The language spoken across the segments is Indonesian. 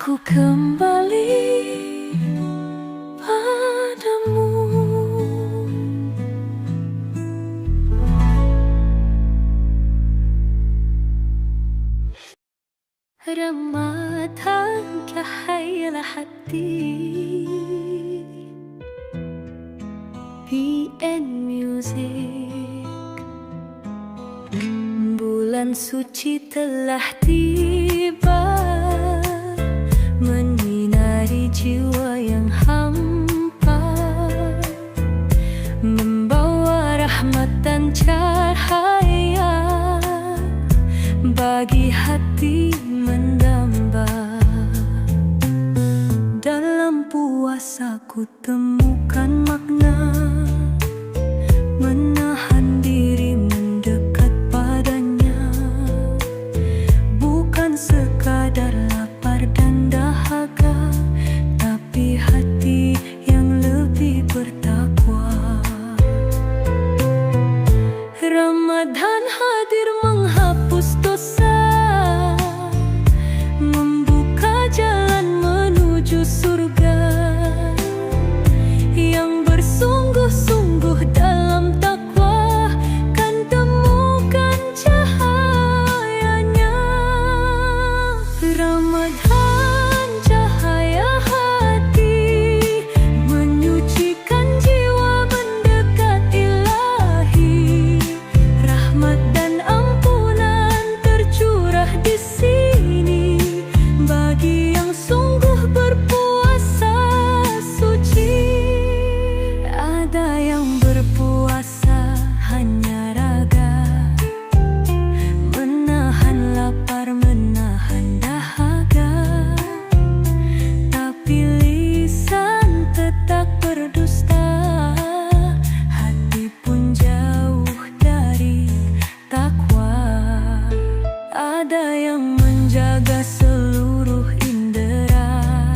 Aku kembali padamu. Ramadan cahaya hati, PN Music. Bulan suci telah tiba, menyinari jiwa yang hampa, membawa rahmat dan cahaya bagi hati mendamba. Dalam puasa ku temukan makna, menahan diri mendekat padanya, bukan sekadar lapar dan dahaga, tapi hati yang lebih bertakwa. Ramadan hadir menghapus dosa, membuka jalan menuju surga. Yang bersungguh-sungguh dalam takwa kan temukan cahayanya. Ramadan cahaya hati, menyucikan jiwa mendekat ilahi. Rahmat dan ampunan tercurah di sini bagi yang sungguh berpuasa suci. Ada yang berpuasa hanya raga, menahan lapar, menahan dahaga, tapi lisan tetap berdusta, hati pun jauh dari takwa. Ada yang menjaga seluruh indera,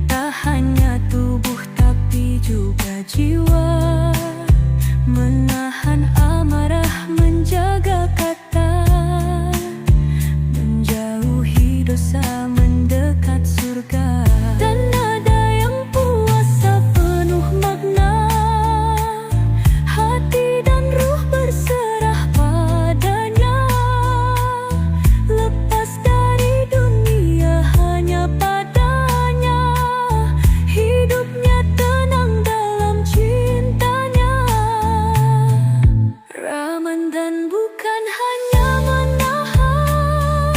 tak hanya tubuh tapi juga jiwa, menahan amarah, menjaga kata, menjauhi dosa, mendekat surga. Dan ada yang puasa penuh makna, hati dan ruh berserah padanya, lepas dari dunia hanya padanya, hidupnya tenang dalam cintanya. Ramadan bukan hanya menahan,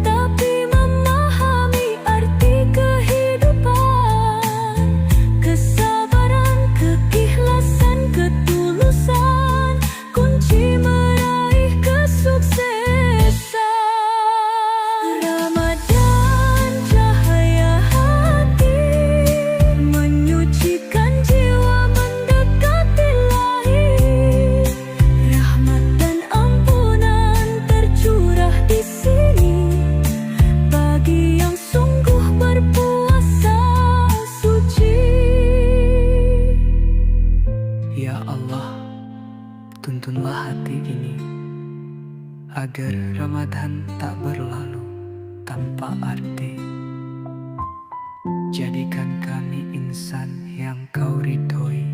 tapi memahami arti kehidupan, kesabaran, keikhlasan, ketulusan, kunci meraih kesuksesan. Ramadan cahaya hati, menyucikan jiwa mendekat ilahi. Rahmat dan ampunan tercurah di sini bagi yang sungguh berpuasa suci. Ya Allah, tuntunlah hati ini agar Ramadan tak berlalu tanpa arti. Jadikan kami insan yang Kau ridhoi,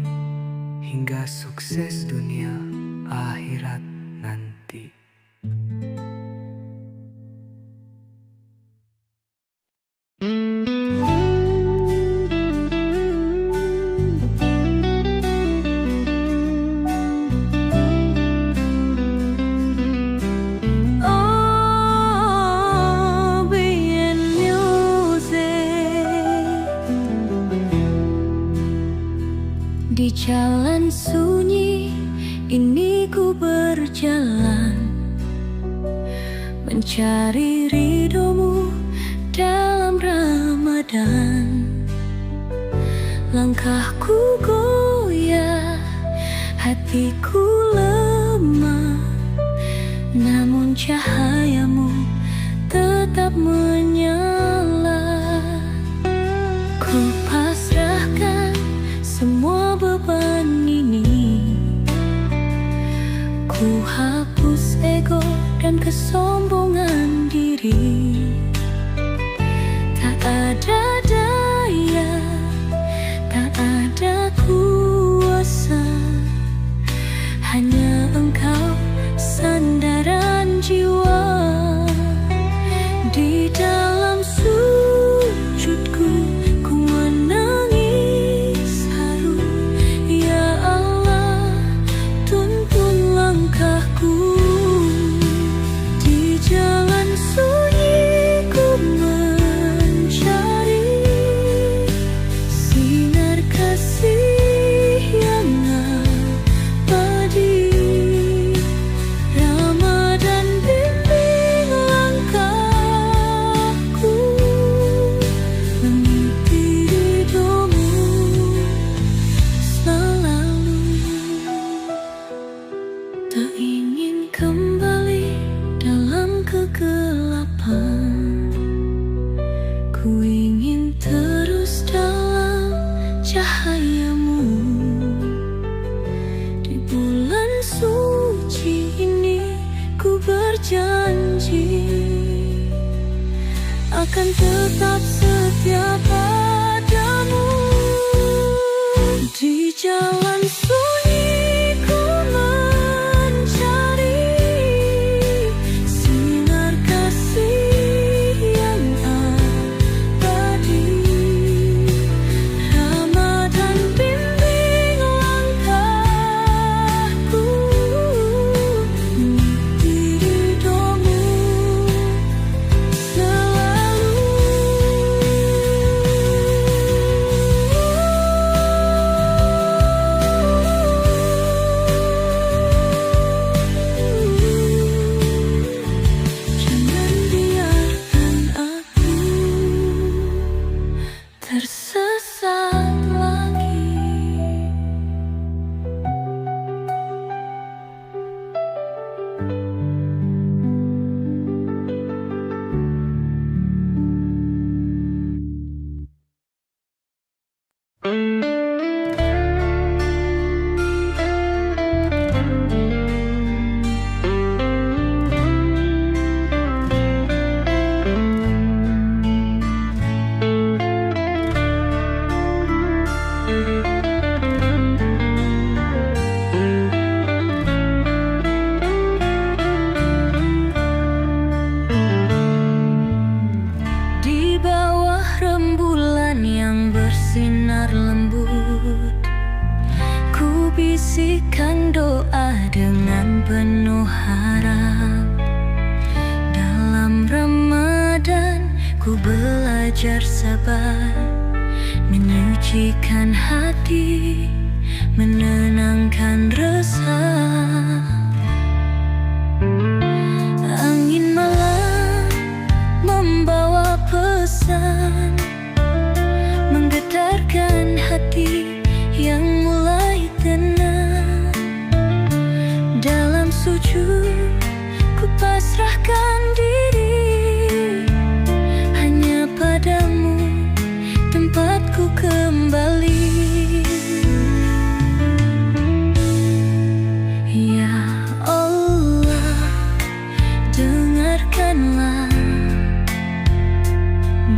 hingga sukses dunia akhirat nanti. Oh, PN Music. Di jalan sunyi ini ku berjalan, mencari ridhomu dalam Ramadan. Langkahku goyah, hatiku lemah, namun cahayamu tetap menyala. Ku pasrahkan semua beban ini, ku hapus ego dan kesombongan diri. Di dalam sujudku ku menangis haru, ya Allah, tuntun langkahku. Di jalan sunyi ku mencari sinar kasih yang abadi. Ramadan bimbing langkahku, mengikuti ridhomu selalu. Tak ingin kembali dalam kegelapan, ku ingin terus dalam cahayamu. Di bulan suci ini ku berjanji akan tetap setia padamu. Di jalan sunyi ku mencari sinar kasih yang abadi. Ramadan bimbing langkahku, mengikuti ridhomu selalu. Jangan biarkan aku tersesat lagi. Di bawah rembulan yang bersinar lembut, ku bisikan doa dengan penuh harap. Dalam Ramadan ku belajar sabar, menyucikan hati, menenangkan resah. Angin malam membawa pesan, menggetarkan hati yang mulai tenang. Dalam sujud ku pasrahkan diri, hanya padamu tempatku kembali. Ya Allah, dengarkanlah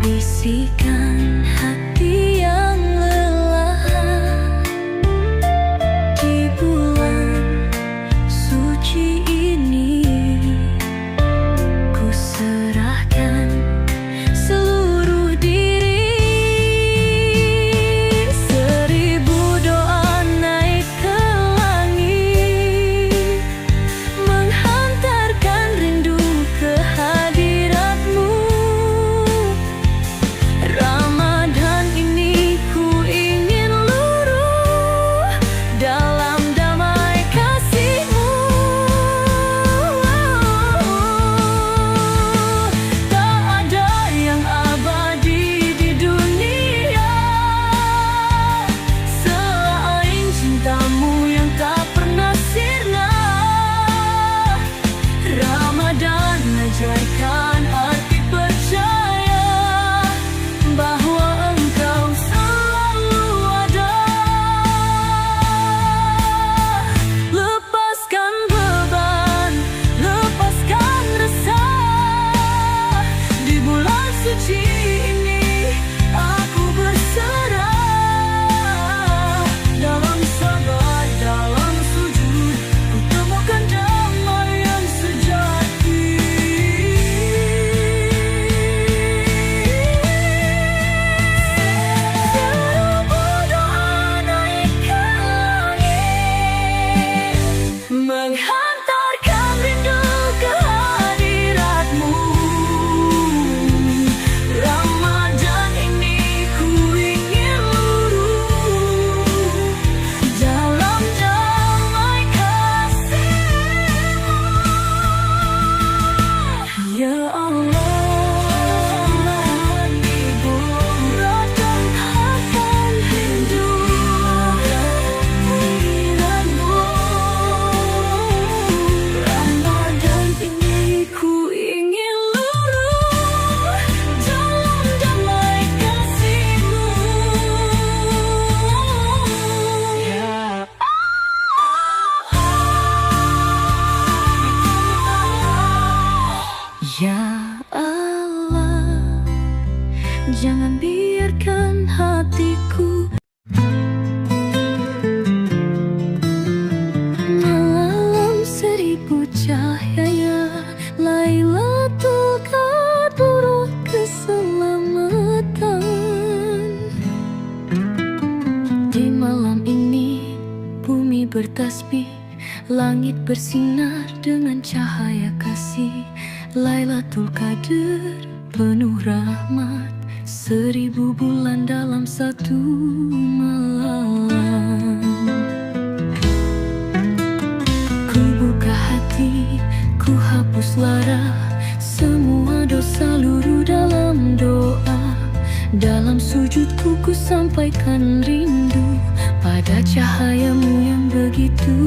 bisikan hati yang lelah. Di bulan suci ini ku serahkan seluruh diri. Seribu doa naik ke langit, menghantarkan rindu ke hadiratmu. Ya Allah, Ibu Radang akan rindu kehadiranmu. Ramadan ini ku ingin luruh dalam damai kasih-Mu. Ya Allah, jangan biarkan hatiku malam seribu cahaya, Lailatul Qadar keselamatan. Di malam ini bumi bertasbih, langit bersinar dengan cahaya kasih. Lailatul Qadar penuh rahmat, 1000 bulan dalam satu malam. Ku buka hati, ku hapus lara, semua dosa luruh dalam doa. Dalam sujudku ku sampaikan rindu pada cahayamu yang begitu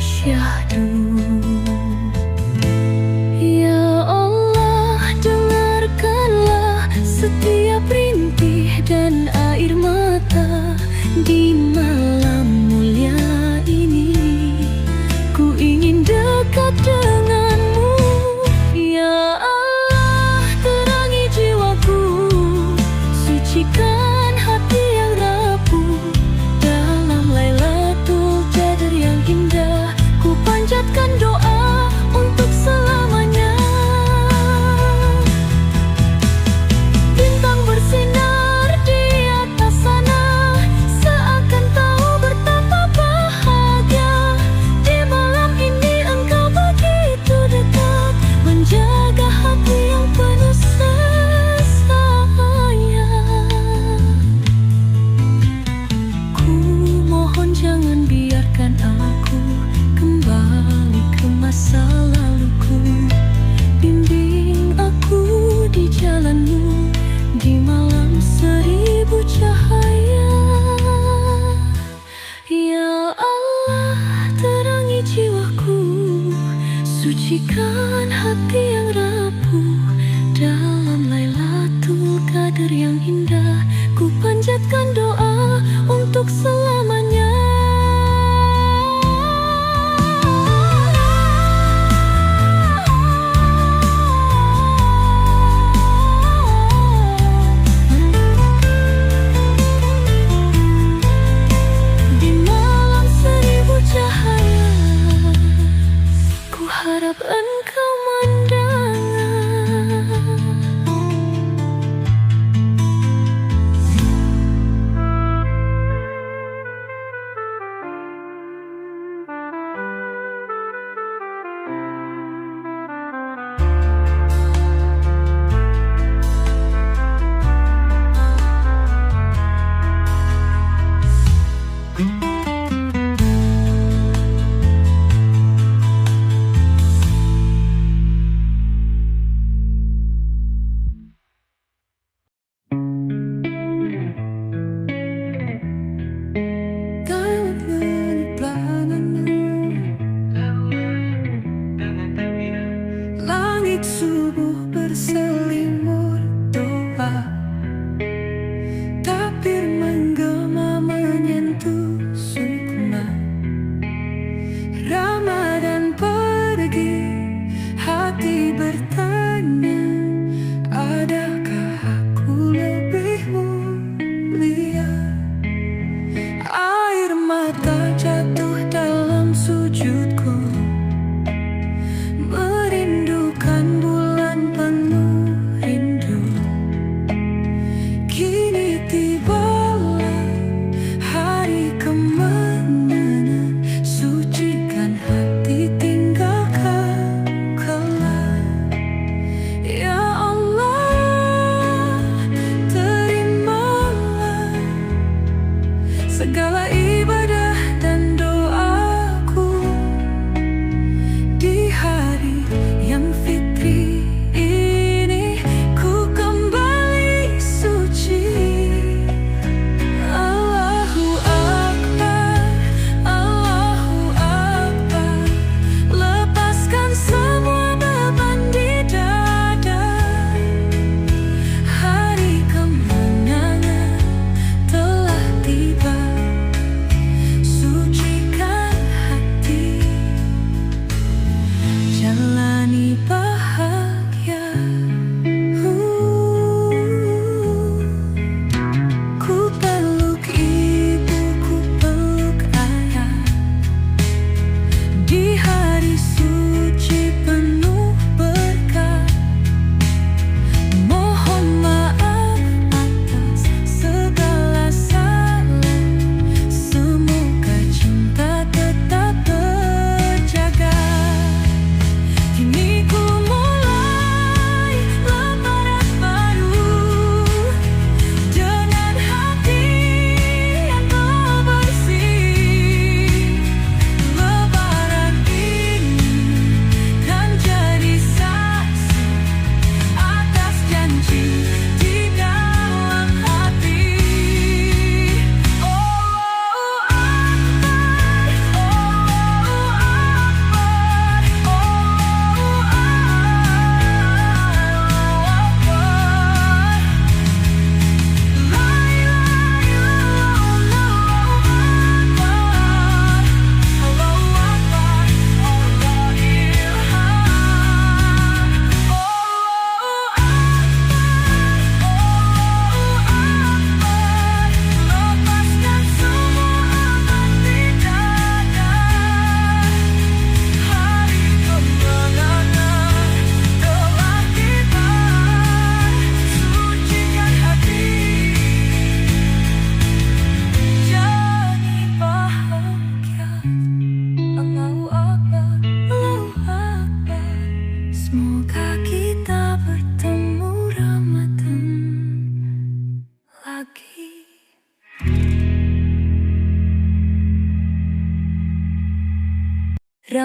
syahdu. Setiap rintih dan air mata di malam mulia ini, ku ingin dekat denganmu. Ya Allah, terangi jiwaku, sucikan hati yang rapuh dalam Lailatul Qadar yang indah.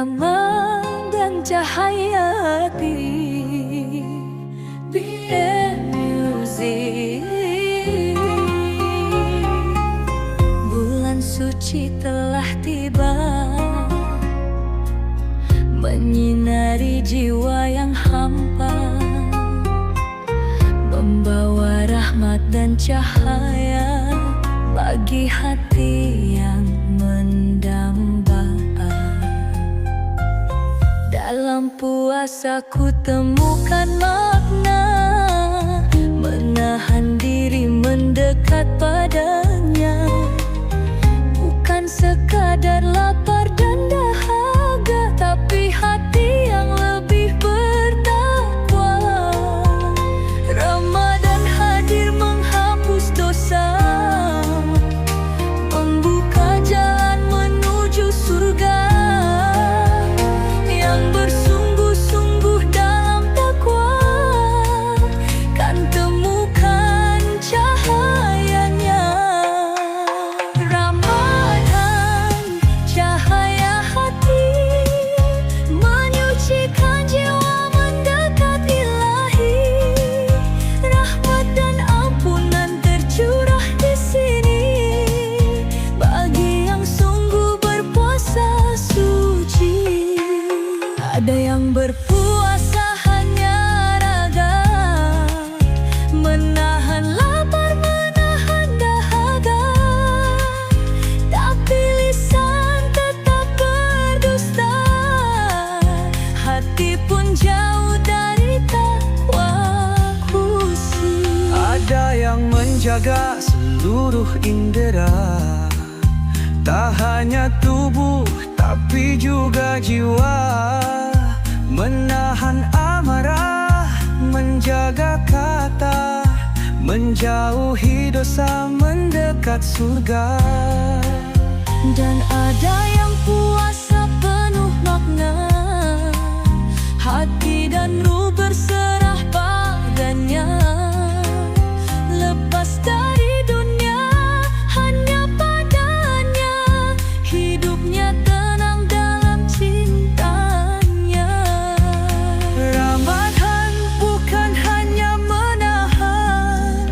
irama dan cahaya hati. BM Music. Bulan suci telah tiba, menyinari jiwa yang hampa, membawa rahmat dan cahaya bagi hati yang mendamba. Dalam puasa ku temukan makna, menahan diri mendekat padanya, bukan sekadar lapar dan dahaga, tapi hati yang lebih bertakwa. Ramadan hadir menghapus dosa, membuka jalan menuju surga. Yang bersungguh-sungguh dalam takwa kan temukan cahayanya. Ramadan, cahaya hati, menyucikan jiwa mendekat Ilahi. Rahmat dan ampunan tercurah di sini bagi yang sungguh berpuasa suci. Ada yang berpuasa hanya raga, menahan lapar, menahan dahaga, tapi lisan tetap berdusta, hati pun jauh dari takwa khusyuk. Ada yang menjaga seluruh indera, tak hanya tubuh tapi juga jiwa, menahan amarah, menjaga kata, menjauhi dosa, mendekat surga. Dan ada yang puasa penuh makna, hati dan ruh berserah padanya, lepas dari dunia hanya padanya, hidupnya tenang dalam cintanya. Ramadan bukan hanya menahan,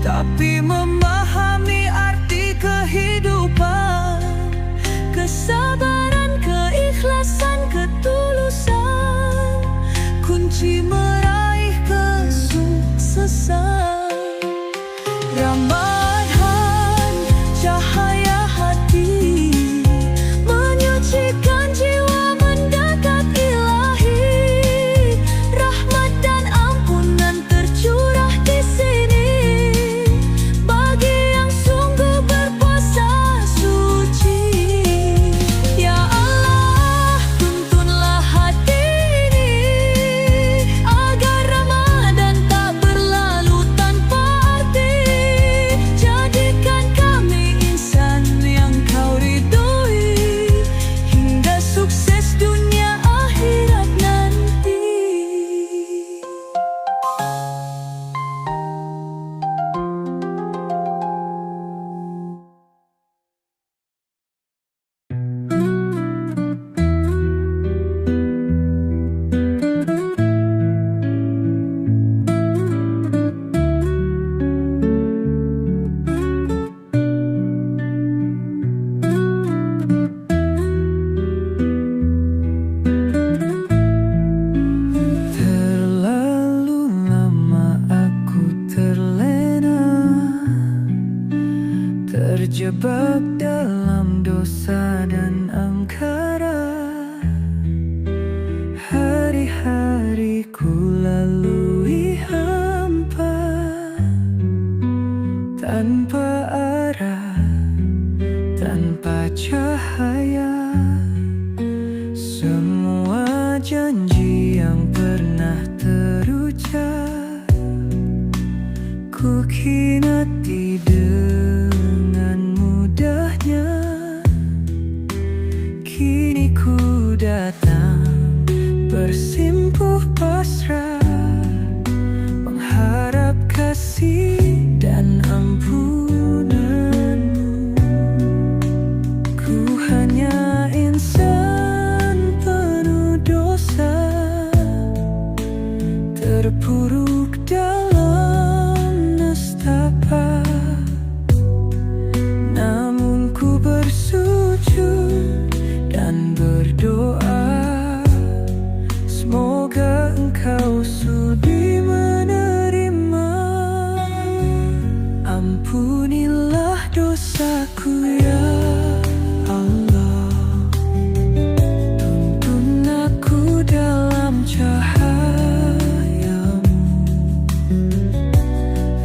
tapi memahami arti kehidupan, Kesabaran, keikhlasan, ketulusan, kunci meraih kesuksesan. Ramadan, cahaya hati, menyucikan jiwa mendekat Ilahi. Rahmat dan ampunan tercurah di sini bagi yang sungguh berpuasa suci. Ya Allah, tuntunlah hati ini agar Ramadan tak berlalu tanpa arti. Jadikan kami insan yang Kau ridhoi, hingga sukses dunia akhirat nanti. terlalu lama aku terlena, terjebak dalam dosa dan angkara. Hari-hari ku lalui hampa, tanpa arah, tanpa cahaya. Semua janji yang pernah terucap ku khianati dengan mudahnya. peluk dalam nestapa. Namun ku bersujud dan berdoa, semoga Engkau sudi menerima. Ampunilah dosaku ya Allah, tuntun aku dalam cahayamu.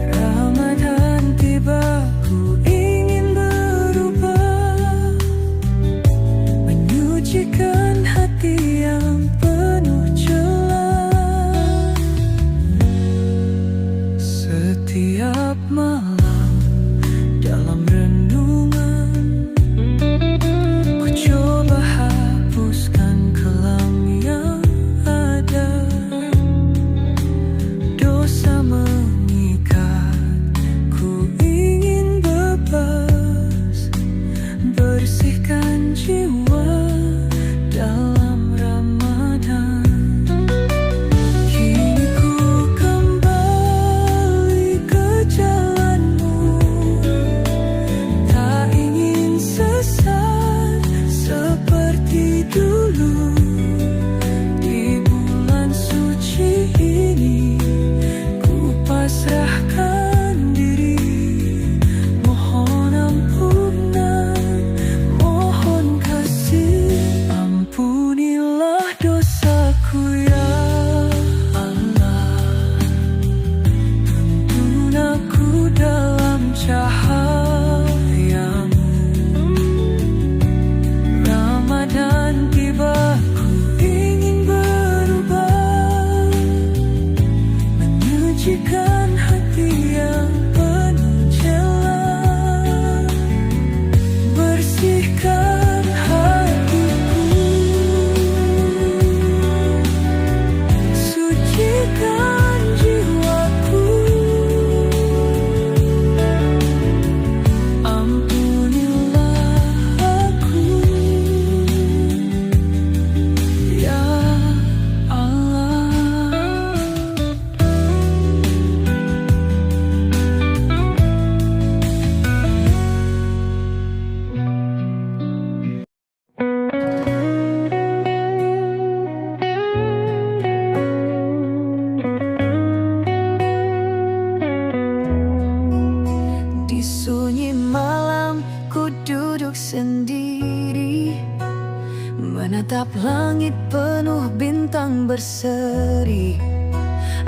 Ramadan tiba, ku ingin berubah, menyucikan hati yang penuh celah. Setiap malam dalam renungan, ku coba hapuskan kelam yang ada. Dosa mengikat, ku ingin bebas, bersihkan jiwa dalam Ramadan. Kini ku kembali ke jalanmu, tak ingin sesat seperti dulu. Di bulan suci ini, ku pasrahkan diri, mohon ampunan, mohon kasih. Ampunilah dosaku ya Allah, tuntun aku dalam cahayamu. Ramadan tiba, ku ingin berubah, menyucikan hati yang penuh celah. Bersihkan hatiku, sucikan jiwaku. Ampunilah aku ya Allah. Di sunyi malam, ku duduk sendiri, menatap langit penuh bintang berseri.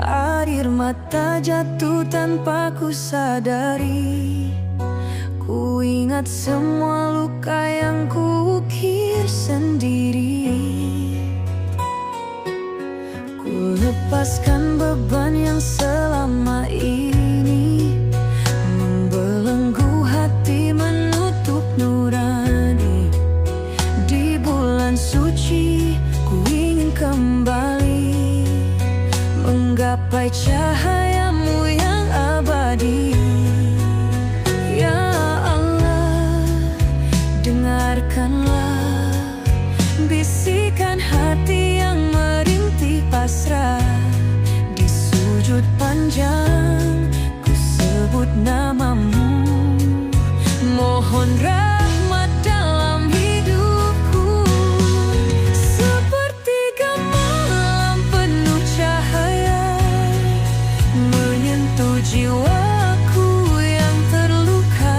Air mata jatuh tanpa ku sadari. Ku ingat semua luka yang ku ukir sendiri. Ku lepaskan beban yang selama ini membelenggu hati, menutup nurani. Di bulan suci, ku ingin kembali menggapai cahayamu yang abadi. Ya Allah, dengarkanlah bisikan hati yang merintih pasrah. Di sujud panjang, ku sebut namamu, mohon rahmat dalam hidupku. Sepertiga malam penuh cahaya, menyentuh jiwaku yang terluka.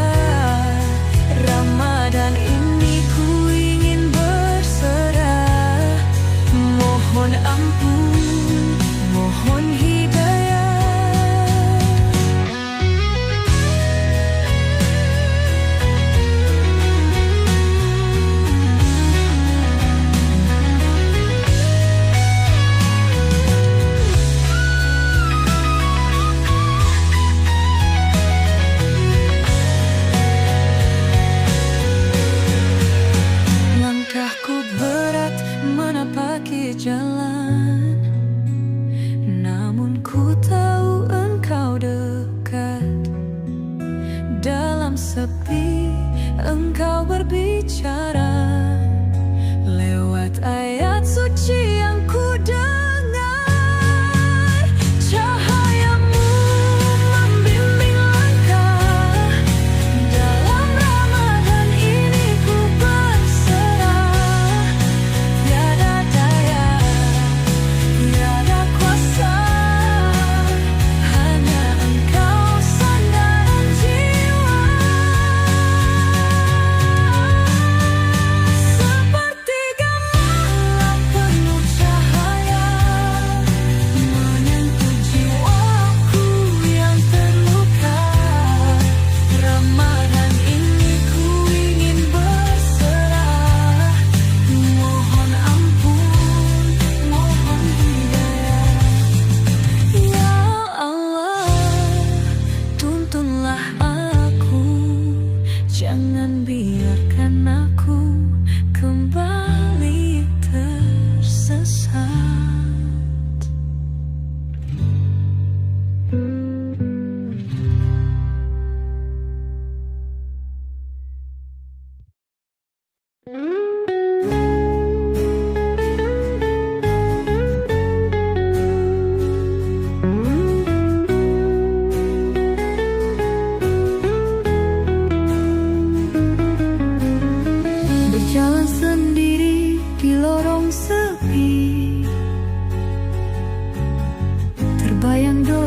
Ramadan ini ku ingin berserah, mohon ampun, mohon hidayah.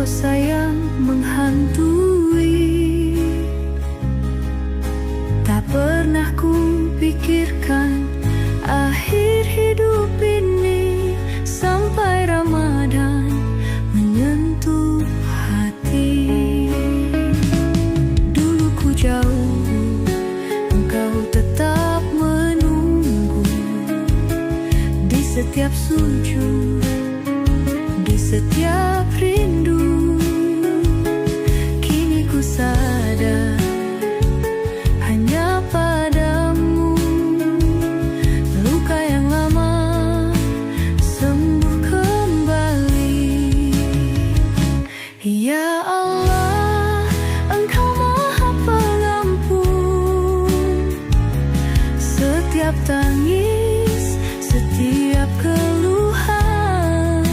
sayang menghantui. Tak pernah ku pikirkan akhir hidup ini, sampai Ramadan menyentuh hati. Dulu ku jauh, engkau tetap menunggu di setiap sujud, di setiap rindu. Kini ku sadar hanya padamu luka yang lama sembuh kembali. Ya Allah, Engkau Maha Pengampun setiap tangis, setiap keluhan.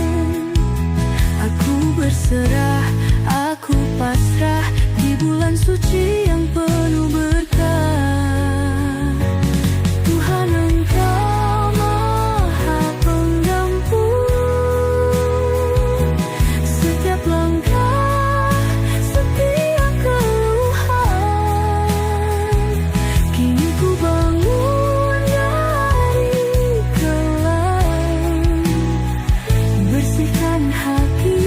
Aku berserah, aku pasrah di bulan suci yang penuh berkah. Tuhan, Engkau Maha Pengampun setiap langkah, setiap keluhan. Kini ku bangun dari kelam, bersihkan hati,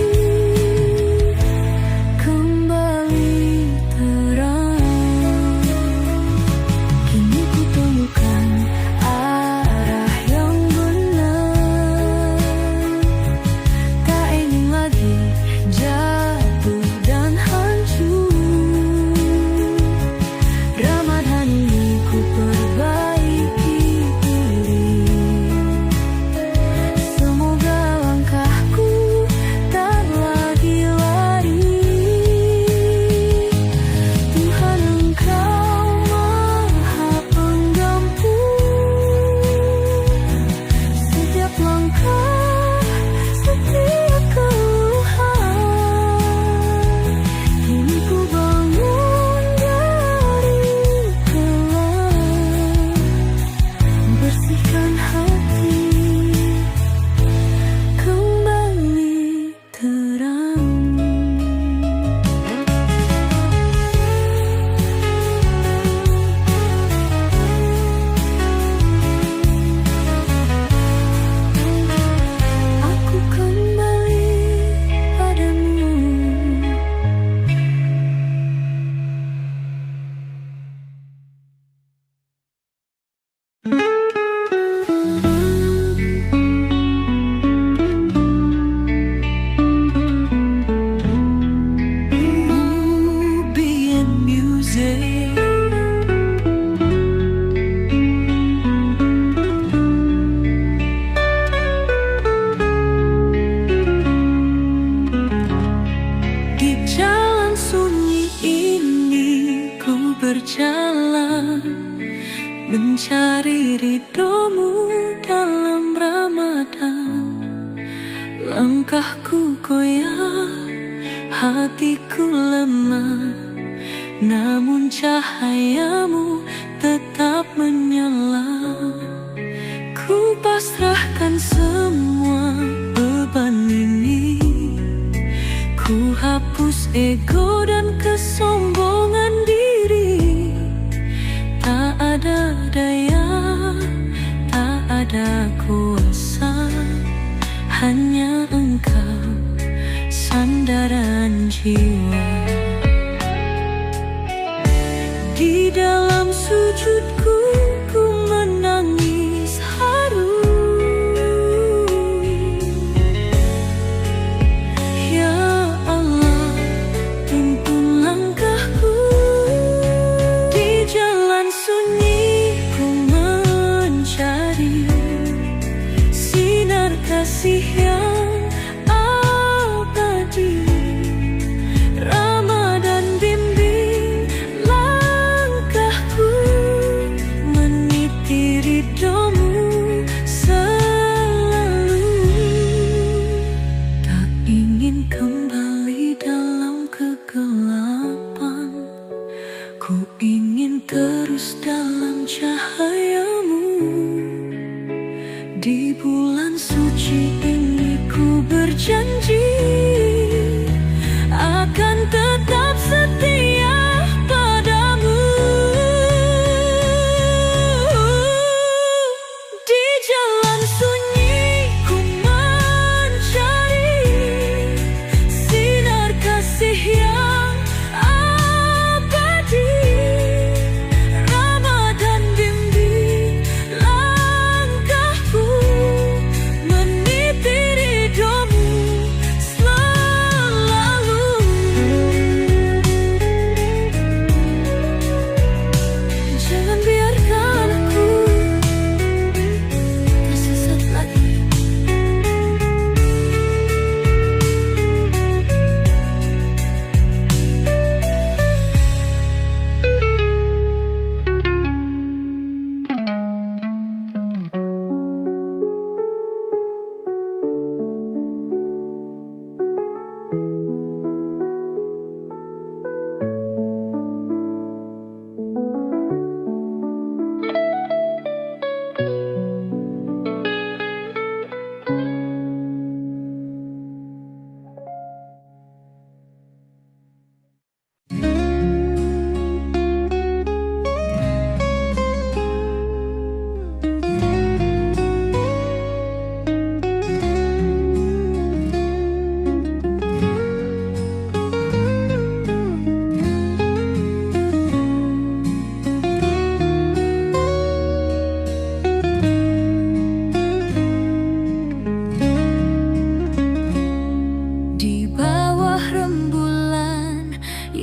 kembali terang. Kini ku temukan arah yang benar, tak ingin lagi jatuh dan hancur. Ramadan ini ku perbaiki diri, semoga langkahku tak lagi lari. Tuhan, Engkau Maha Pengampun setiap langkah, setiap keluhan. Kini ku bangun dari kelam, bersihkan hati, kembali terang. Aku kembali padamu. Movie and music. Di jalan sunyi ini ku berjalan, mencari ridhomu dalam Ramadan. Langkahku goyah, hatiku lemah, namun cahayamu tetap menyala. Ku pasrahkan semua beban ini, ku hapus ego dan kesombongan diri. Tak ada daya, tak ada kuasa, hanya Engkau sandaran jiwa. Di dalam sujudku ku menangis haru. Ya Allah, tuntun langkahku. Di jalan sunyi ku mencari sinar kasih yang abadi. Ramadan bimbing langkahku,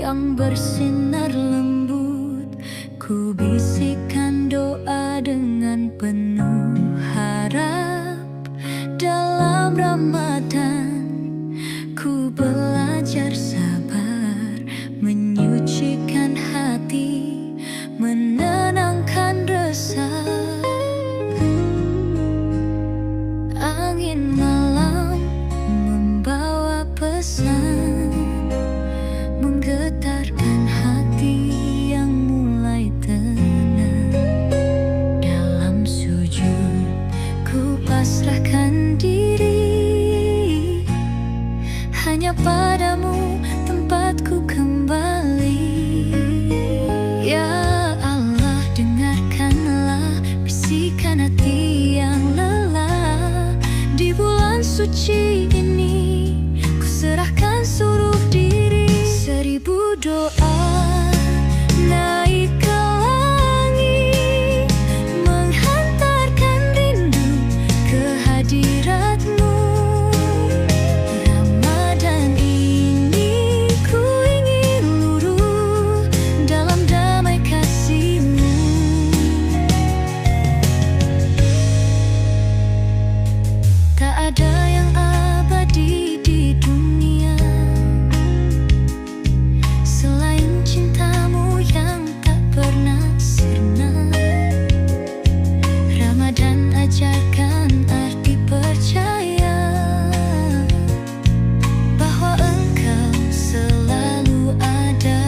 yang bersinar lembut. Ku bisikan doa dengan penuh harap. Dalam Ramadan ku belajar sabar, menyucikan hati, menenangkan resah. Angin malam membawa pesan, menggetarkan hati yang mulai tenang. Dalam sujud ku pasrahkan diri, hanya padamu tempatku kembali. Ya Allah, dengarkanlah bisikan hati yang lelah. Di bulan suci ini ku serahkan seluruh diri. Seribu doa naik ke langit, menghantarkan rindu ke hadiratmu. Ramadan ini ku ingin luruh dalam damai kasih-Mu. Tak ada yang abadi di dunia selain cintamu yang tak pernah sirna. Ramadan ajarkan arti percaya bahwa Engkau selalu ada.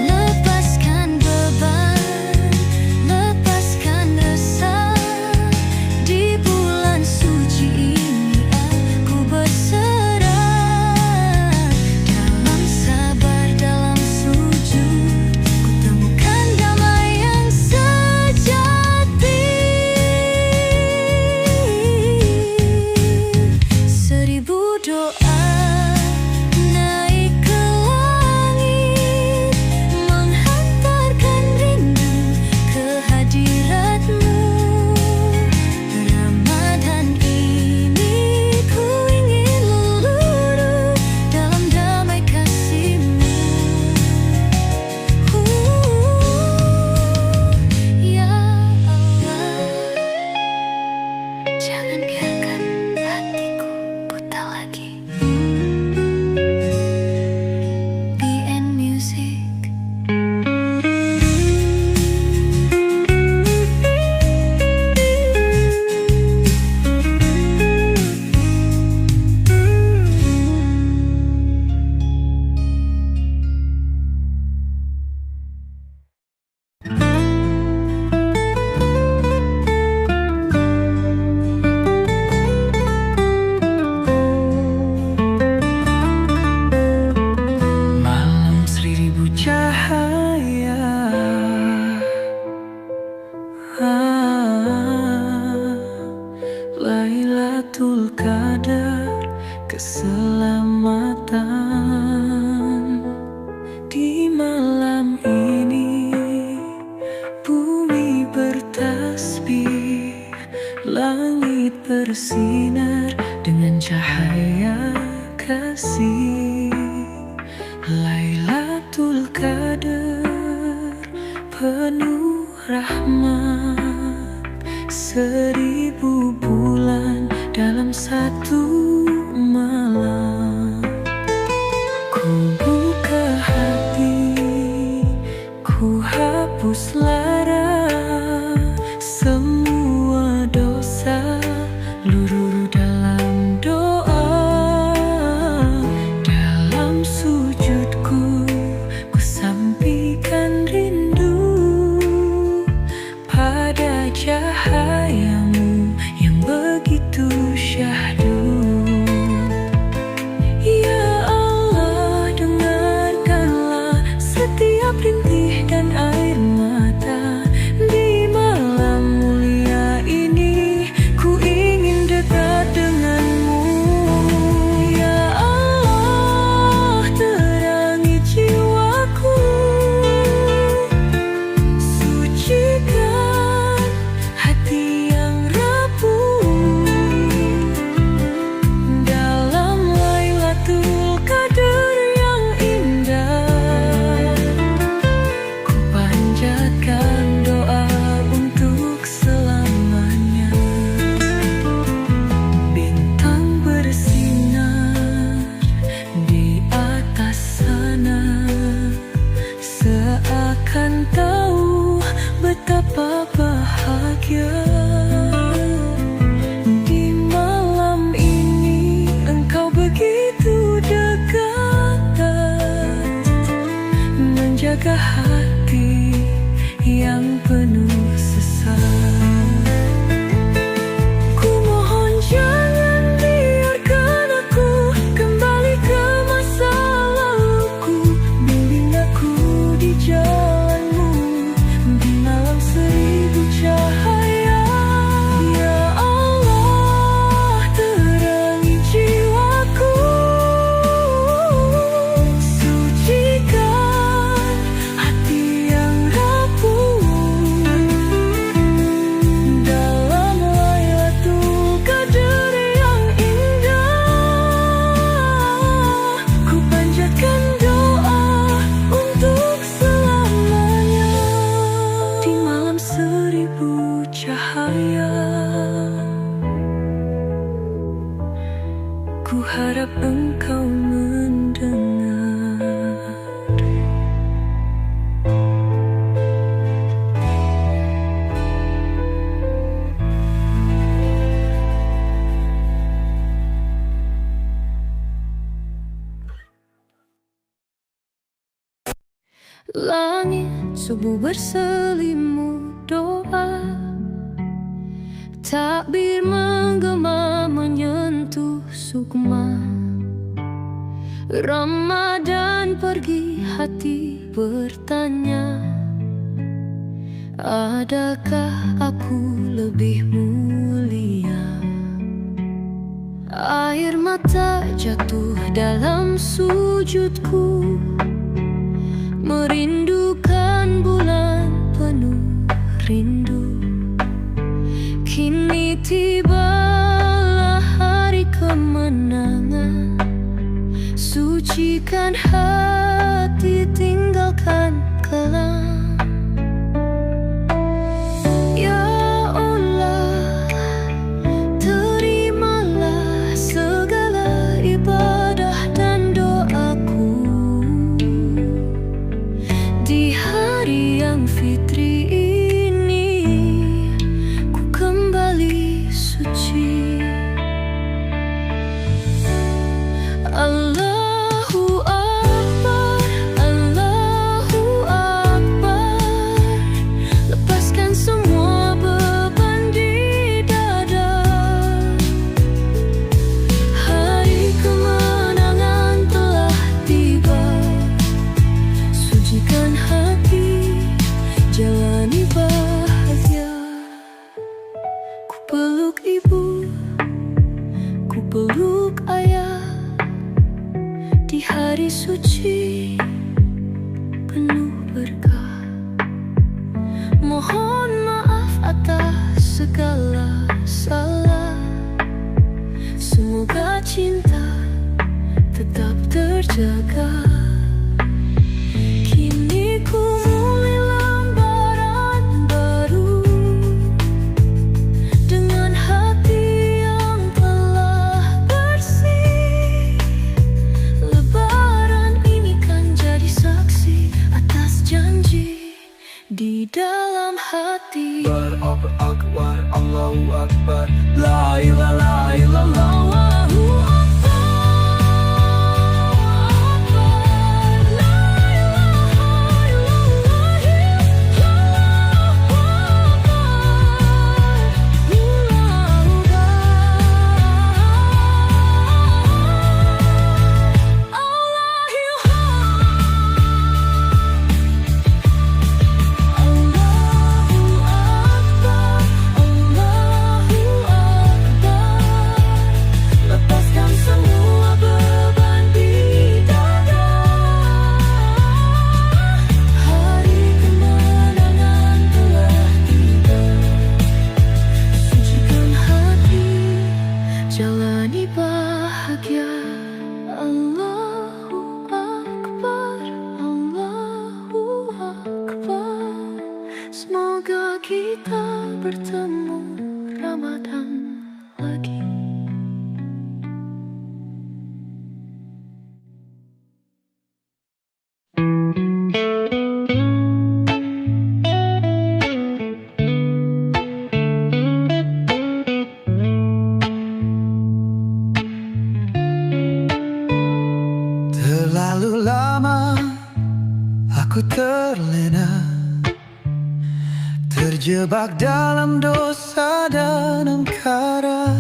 Lepaskan beban, lepaskan resah. Di bulan suci ini aku berserah. Dalam sabar, dalam sujud, ku temukan damai yang sejati. Seribu doa naik ke langit, menghantarkan rindu ke hadirat-Mu. Ramadan ini ku ingin luruh dalam damai kasih-Mu. Ya Allah, jangan biarkan hatiku buta lagi. BN Music. Malam seribu cahaya, Lailatul Qadar, keselamatan. Di malam ini bumi bertasbih, langit bersinar dengan cahaya kasih. Lailatul Qadar penuh rahmat, 1000 bulan dalam satu malam. Ku buka hati, ku hapus lara, semua dosa luruh dalam doa. Dalam sujudku ku sampaikan rindu pada cahaya-Mu yang begitu syahdu. bahagia. Di malam ini engkau begitu dekat, menjaga hati yang penuh sesat. Ku mohon jangan biarkan aku kembali ke masa laluku. Bimbing aku di jalanmu di malam seribu cahaya. Ya Allah, terangi jiwaku, sucikan hati yang rapuh. Dalam Lailatul Qadar yang indah, ku panjatkan doa untuk selamanya. Di malam seribu cahaya, ku harap engkau mendengar. Langit subuh berselimut doa, takbir menggema menyentuh sukma. Ramadan pergi, hati bertanya, adakah aku lebih mulia? Air mata jatuh dalam sujudku, merindukan bulan penuh rindu. Kini tibalah hari kemenangan, sucikan hati, tinggalkan kelam. Ya Allah, terimalah segala ibadah dan doaku. Di hari yang fitri ini, ku kembali suci. Allahu Akbar, Allahu Akbar. Lepaskan semua beban di dada. Hari kemenangan telah tiba, sucikan hati, jalani bahagia. Ku peluk ibu, ku peluk ayah, di hari suci penuh berkah. Mohon maaf atas segala salah, semoga cinta tetap terjaga. Kini ku mulai lembaran baru, dengan hati yang telah bersih. Lebaran ini kan jadi saksi atas janji di dalam hati. Akbar, Akbar, Allahu Akbar, la ilaha illallah, Allahu Akbar, la ilaha illallah, lepaskan semua beban di dada. Hari kemenangan telah tiba, sucikan hati, jalani bahagia. Allahu Akbar, Allahu Akbar. Semoga kita bertemu Ramadan lagi. Terlalu lama aku terlena, terjebak dalam dosa dan angkara.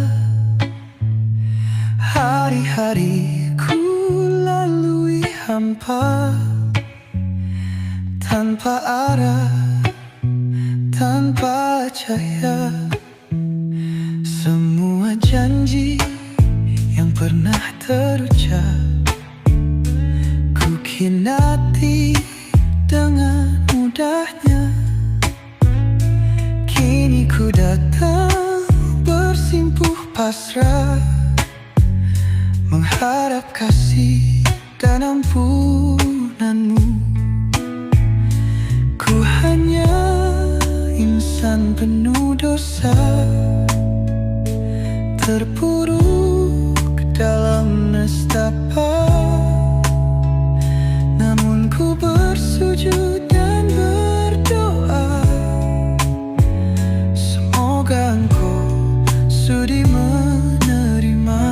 Hari-hari ku lalui hampa, tanpa arah, tanpa cahaya. Semua janji yang pernah terucap ku khianati dengan mudahnya. Kini ku datang bersimpuh pasrah, mengharap kasih dan ampunanmu. Ku hanya insan penuh dosa, terpuruk dalam nestapa. Namun ku bersujud dan berdoa, semoga engkau sudi menerima.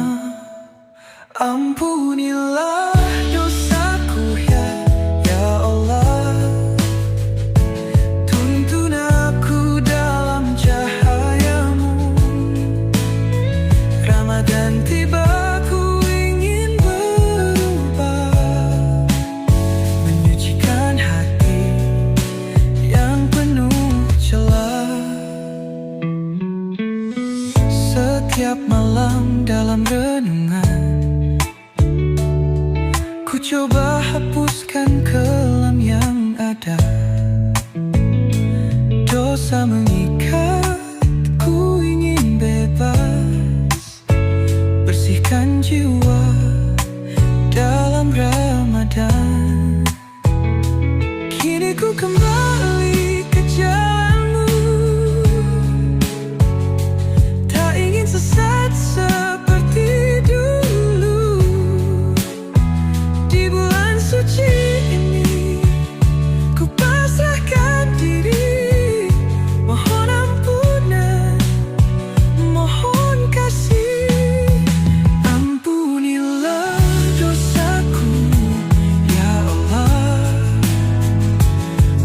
Ampunilah dosaku ya Allah, tuntun aku dalam cahayamu. Ramadan tiba, ku ingin berubah, menyucikan hati yang penuh celah. Setiap malam dalam renungan ku coba hapuskan kelam yang ada. Dosa mengikat, ku ingin bebas, bersihkan jiwa dalam Ramadan. Kini ku kembali ke jalanmu, tak ingin sesat seperti dulu. Di bulan suci ini ku pasrahkan diri, mohon ampunan, mohon kasih. Ampunilah dosaku ya Allah,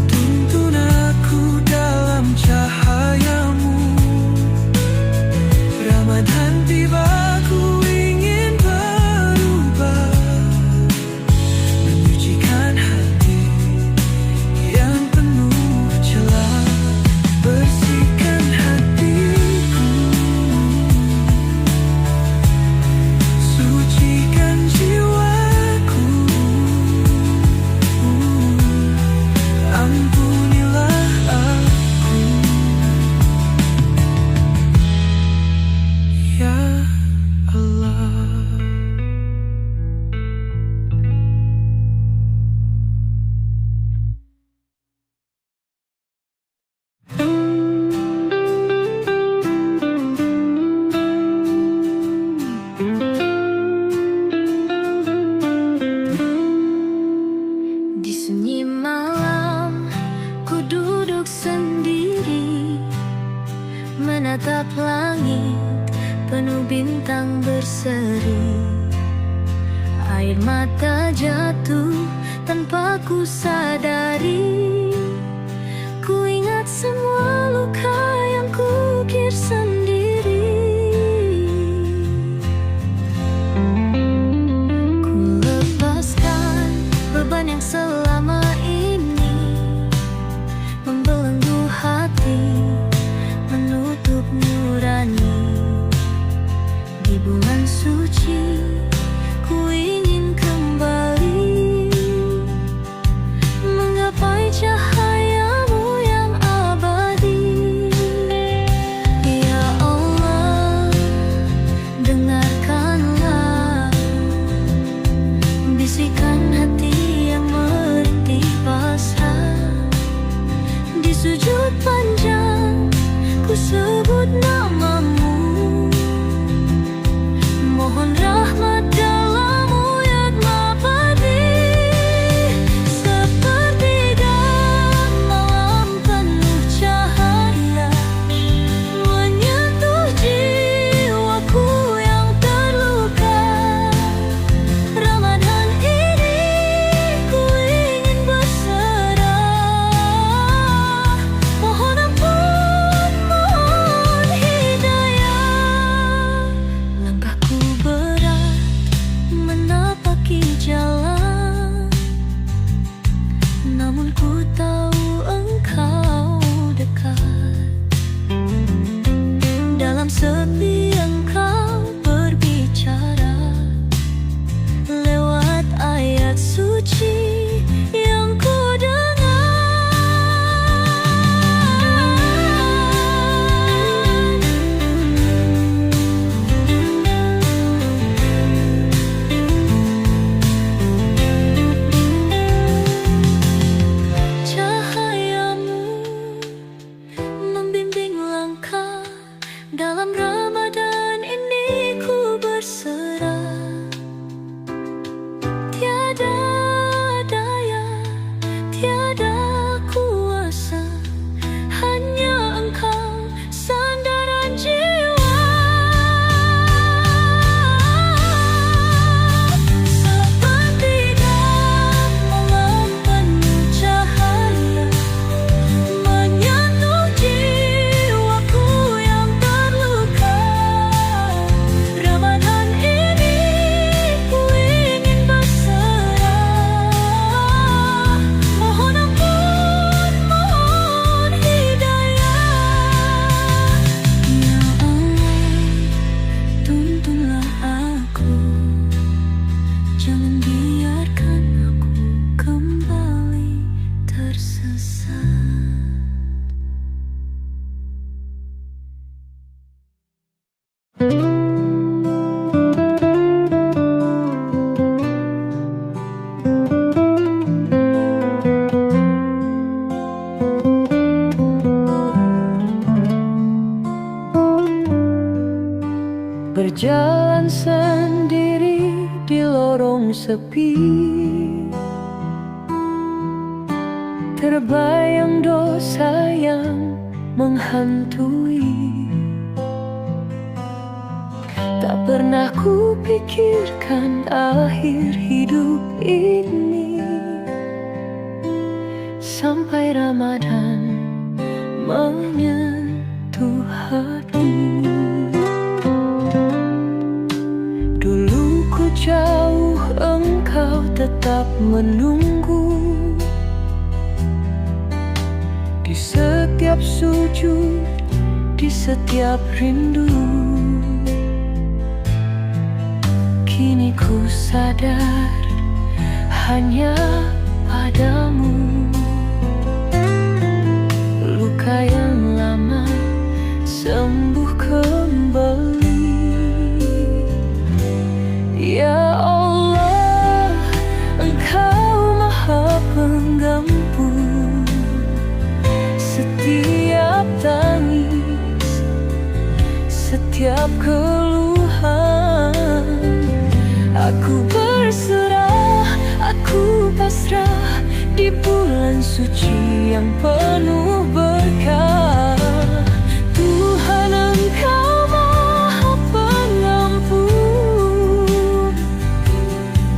tuntun aku dalam cahayamu. Ramadan tiba, ku ingin berubah, menyucikan hati yang penuh celah. Bersihkan hatiku, sucikan jiwaku. Ampunilah aku ya Allah. Di sunyi malam, ku duduk sendiri, menatap langit penuh bintang berseri. Air mata jatuh tanpa ku sadari, ku ingat semua luka yang ku ukir sendiri. Ku lepaskan beban yang selama ini membelenggu hati, menutup nurani. Di bulan suci ku ingin kembali menggapai cahayamu yang abadi. Ya sepi, terbayang dosa yang menghantui. Tak pernah kupikirkan akhir hidup ini, sampai Ramadan menyentuh hati. Dulu ku jauh, engkau tetap menunggu. Di setiap sujud, di setiap rindu. Kini ku sadar hanya padamu. Luka yang lama sembuh kembali. Ya Allah, Engkau Maha Penggampun setiap tangis, setiap keluhan. Aku berserah, aku pasrah di bulan suci yang penuh berkah. Tuhan, Engkau Maha Pengampun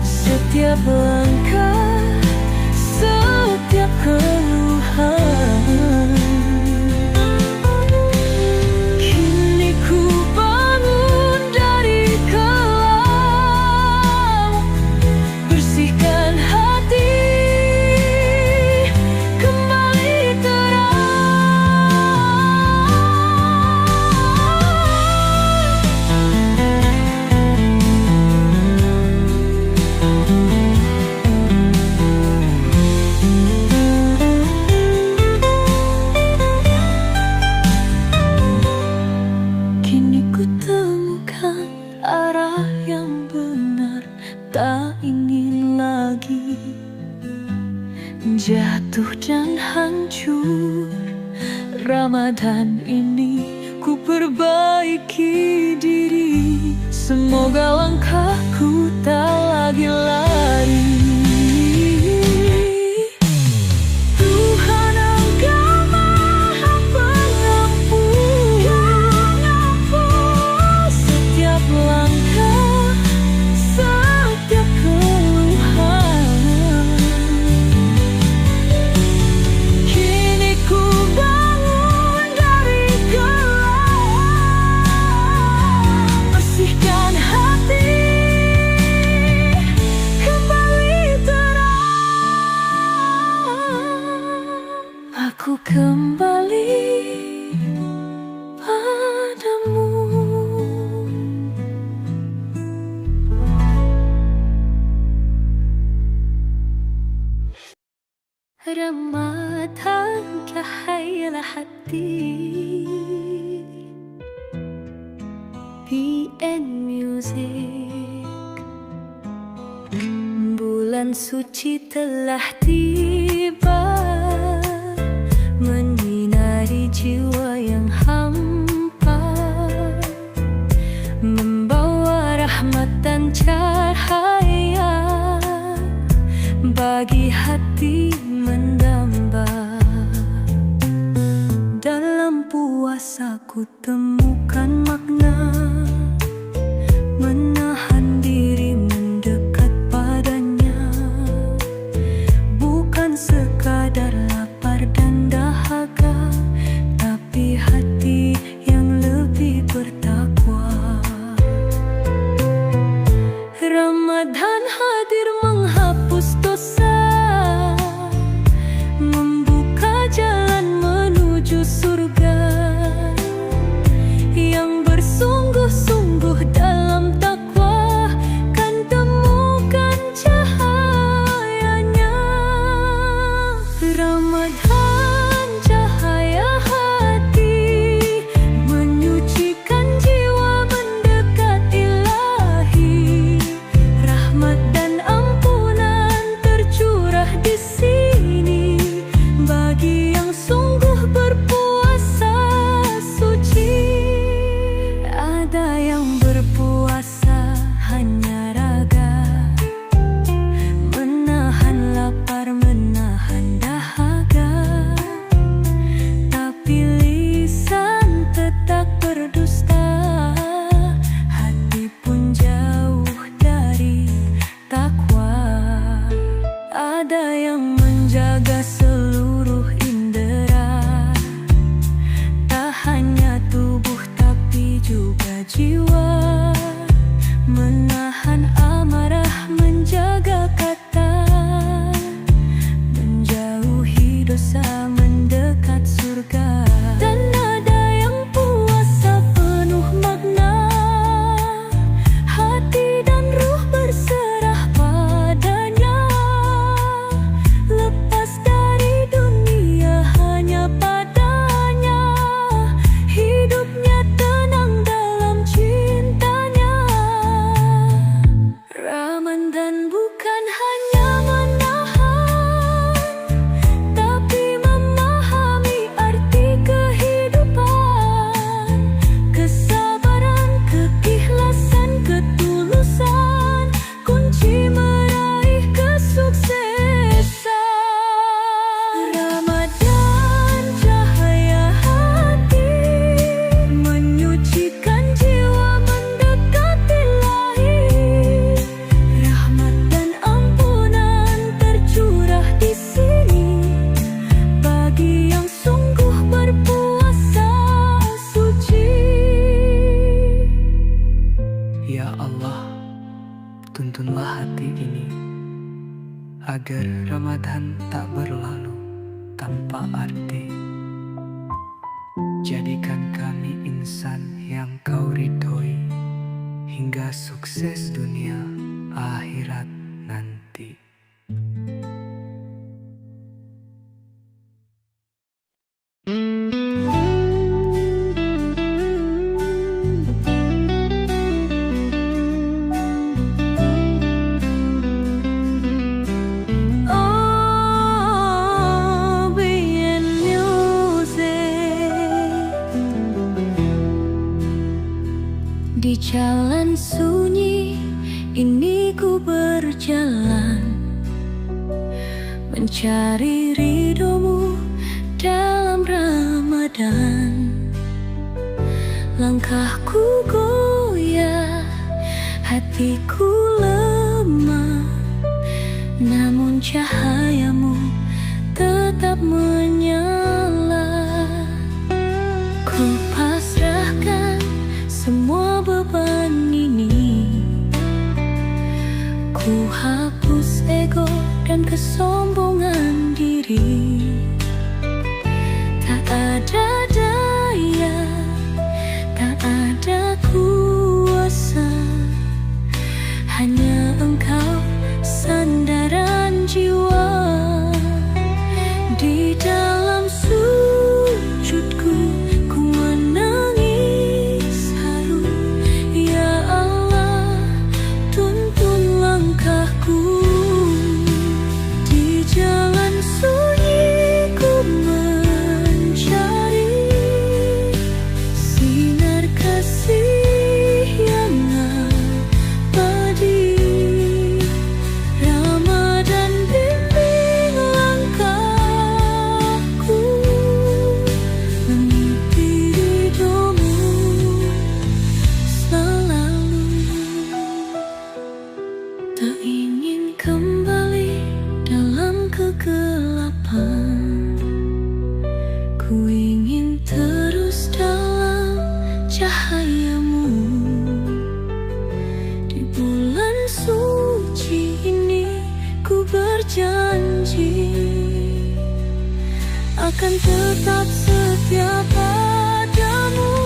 setiap langkah, setiap keluhan. Kini ku bangun dari kelam, bersihkan hati, kembali Kini ku temukan arah yang benar, tak ingin lagi jatuh dan hancur. Ramadan ini ku perbaiki diri, semoga langkahku tak lagi lari. Tuhan, Engkau Maha Pengampun setiap langkah, setiap keluhan. Kini ku bangun dari kelam, bersihkan hati, kembali terang. Aku kembali padamu. Ramadan cahaya hati, PN Music. Bulan suci telah tiba, menyinari jiwa yang hampa, membawa rahmat dan cahaya bagi hati mendamba. Dalam puasa ku temukan makna, menahan diri mendekat padanya, bukan sekadar lapar dan dahaga, tapi hati yang lebih bertakwa. Ramadan hadir menghapus dosa, membuka jalan menuju surga yang bersungguh ada yang menjaga seluruh indera, tak hanya tubuh tapi juga jiwa, menahan amarah, menjaga kata, menjauhi dosa, mendekat surga. Dan ada yang puasa penuh makna, hati dan ruh berserah padanya, lepas dari dunia hanya padanya, hidupnya tenang dalam cintanya. Ramadan bukan hanya menahan, tapi memahami arti kehidupan, kesabaran, keikhlasan, ketulusan, kunci meraih kesuksesan. Ramadan cahaya hati, menyucikan jiwa, mendekati Ilahi. Rahmat dan ampunan tercurah di sini bagi yang sungguh berpuasa suci. Ya Allah, tuntunlah hati ini agar Ramadan tak berlalu tanpa arti. Jadikan kami insan yang Kau ridhoi hingga sukses dunia akhirat nanti. Oh, BN Music. Di jalan sunyi ini ku berjalan, mencari ridhomu dalam Ramadan. Langkahku goyah, hatiku lemah, namun cahayamu tetap menyala. Ku pasrahkan semua beban ini, ku hapus ego dan kesombongan diri. Tak ada daya, tak ada kuasa, hanya Engkau sandaran jiwa. Di dalam sujudku ku menangis haru, ya Allah tuntun langkahku. Di jalan sunyi ku mencari sinar kasih yang abadi. Ramadan bimbing langkahku, mengikuti ridhomu selalu. Tak ingin kembali dalam kegelapan, ku ingin terus dalam cahayamu. Di bulan suci ini ku berjanji akan tetap setia padamu.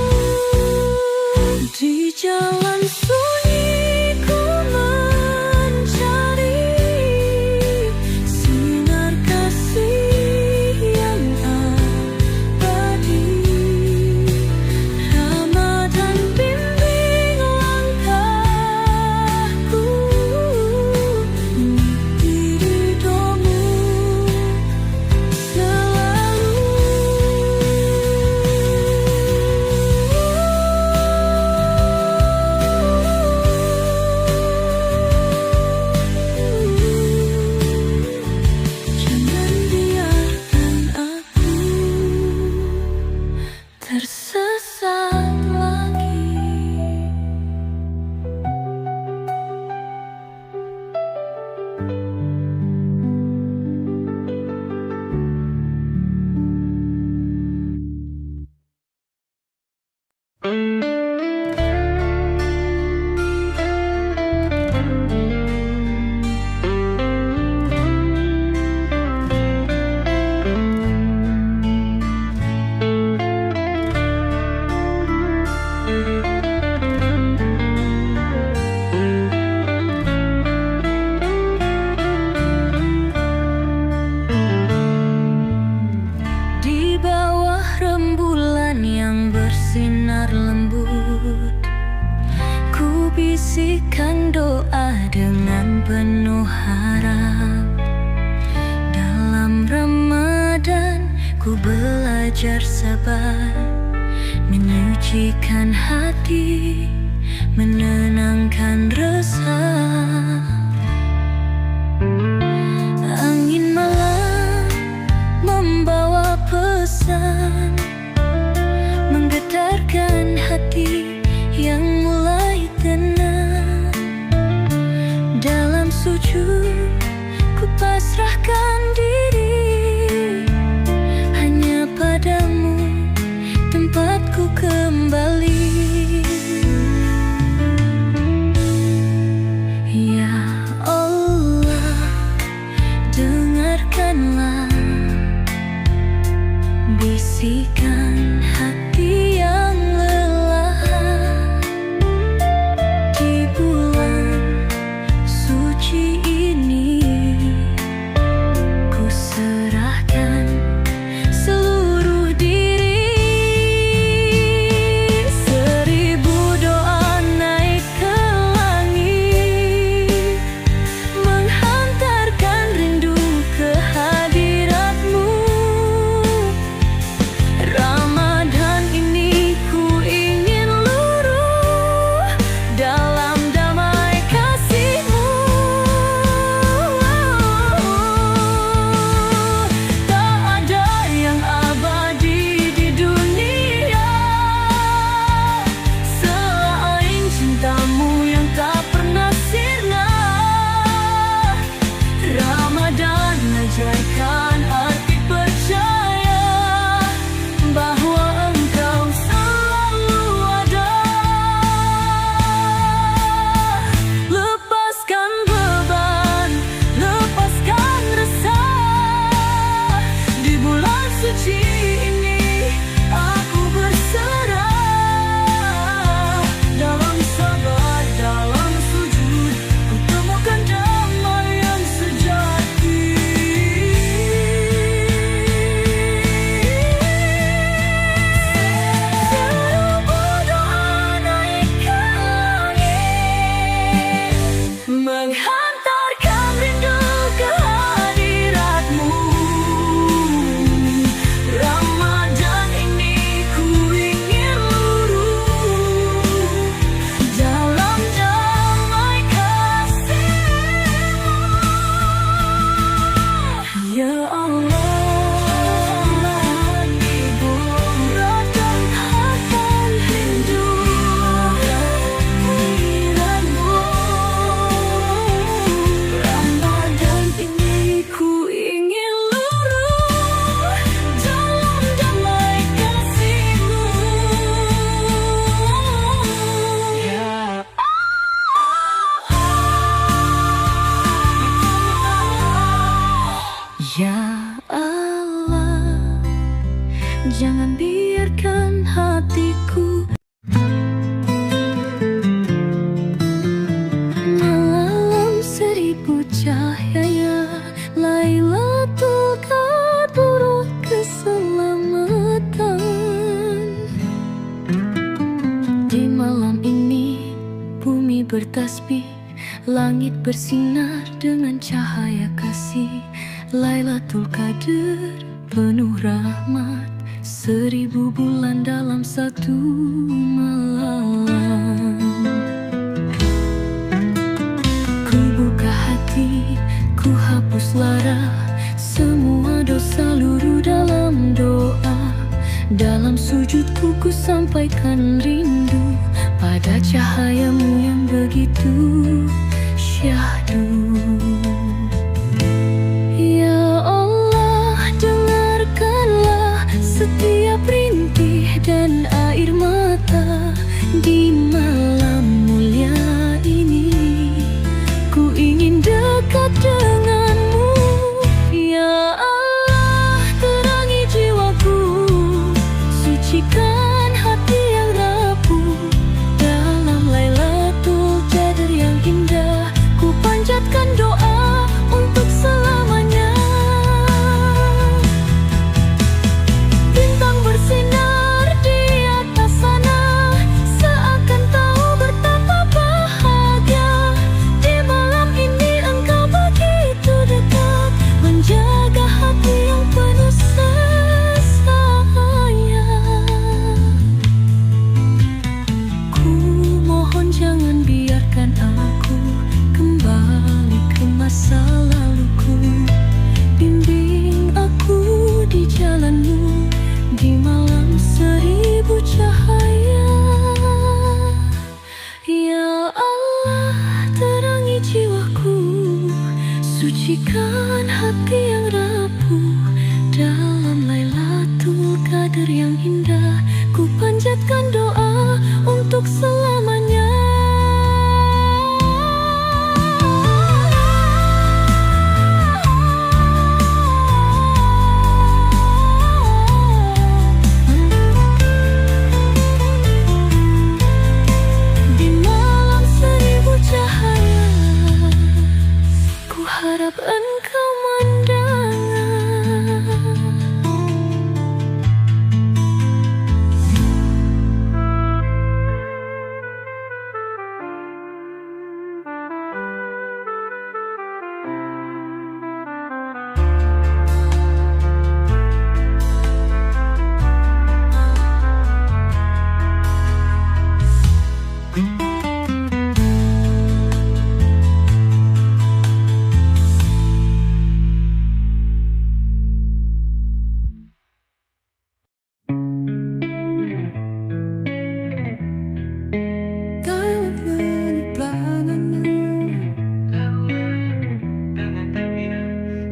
Di jalan sunyi ku mencari sinar kasih yang abadi. Ramadan bimbing langkahku, mengikuti ridhomu selalu. belajar sabar, menyucikan hati, menenangkan resah. Angin malam membawa pesan, menggetarkan hati yang mulai tenang. Dalam sujud ku pasrahkan diri, hanya padamu tempatku kembali. Ya Allah, dengarkanlah bisikan hati yang lelah. Di bulan suci ini ku serahkan seluruh diri. Seribu doa naik ke langit, menghantarkan rindu ke hadiratmu. Ramadan ini ku ingin luruh dalam damai kasih-Mu. Tak ada yang abadi di dunia selain cinta-Mu yang tak pernah sirna. Ramadan ajarkan arti percaya bahwa Engkau selalu ada. Lepaskan beban, lepaskan resah. Di bulan suci ini aku berserah. Dalam sabar, dalam sujud, ku temukan damai yang sejati. Seribu doa naik ke langit, menghantarkan rindu ke hadirat-Mu. Ramadan ini ku ingin luruh dalam damai kasih-Mu. Ya Allah, Ibu ratangkan rindu hadirat-Mu. Ramadan ini ku ingin luruh dalam damai kasih-Mu. Ya Ya Allah, jangan biarkan hatiku malam seribu cahaya. Lailatul Qadar keselamatan. Di malam ini bumi bertasbih, langit bersinar dengan cahaya kasih. Lailatul Qadar penuh rahmat, 1000 bulan dalam satu malam. Ku buka hati, ku hapus lara, semua dosa luruh dalam doa. Dalam sujudku ku sampaikan rindu pada cahaya-Mu yang begitu syahdu. Ya Allah, dengarkanlah setiap rintih dan air mata. Di malam mulia ini ku ingin dekat denganmu. Ya Allah, terangi jiwaku, sucikan hati yang rapuh. Dalam Lailatul Qadar yang indah ku panjatkan Sucikan hati yang rapuh dalam Lailatul Qadar yang indah. Ku panjatkan doa untuk selamanya. Di malam seribu cahaya, ku harap engkau mendengar.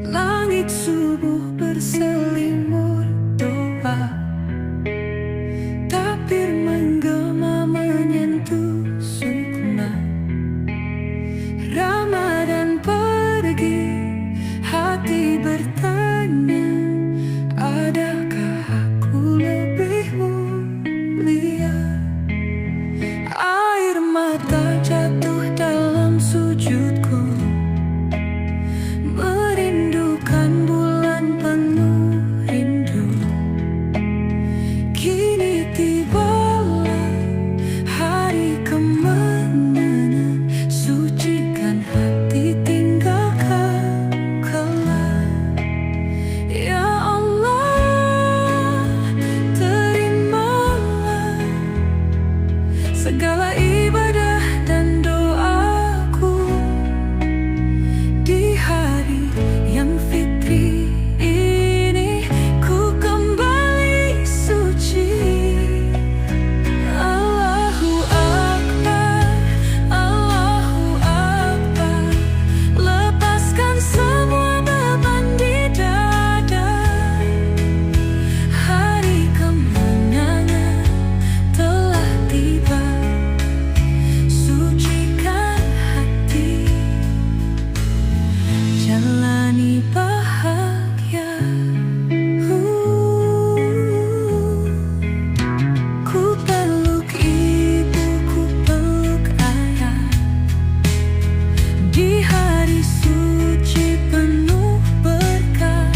Langit subuh berselimut doa, tabir menggema menyentuh sukma. Ramadan pergi, hati bertanya, adakah aku lebih mulia? Air mata jatuh dalam sujudku, merindukan bulan penuh rindu. Kini tibalah hari kemenangan, sucikan hati, tinggalkan kelam. Ya Allah, terimalah segala ibadah dan doaku di hari yang fitri ini. Ku kembali suci. Allahu Akbar, Allahu Akbar. Lepaskan semua beban di dada. Hari kemenangan telah tiba, sucikan hati, jalani bahagia. Ku peluk ibu, ku peluk ayah di hari suci penuh berkah.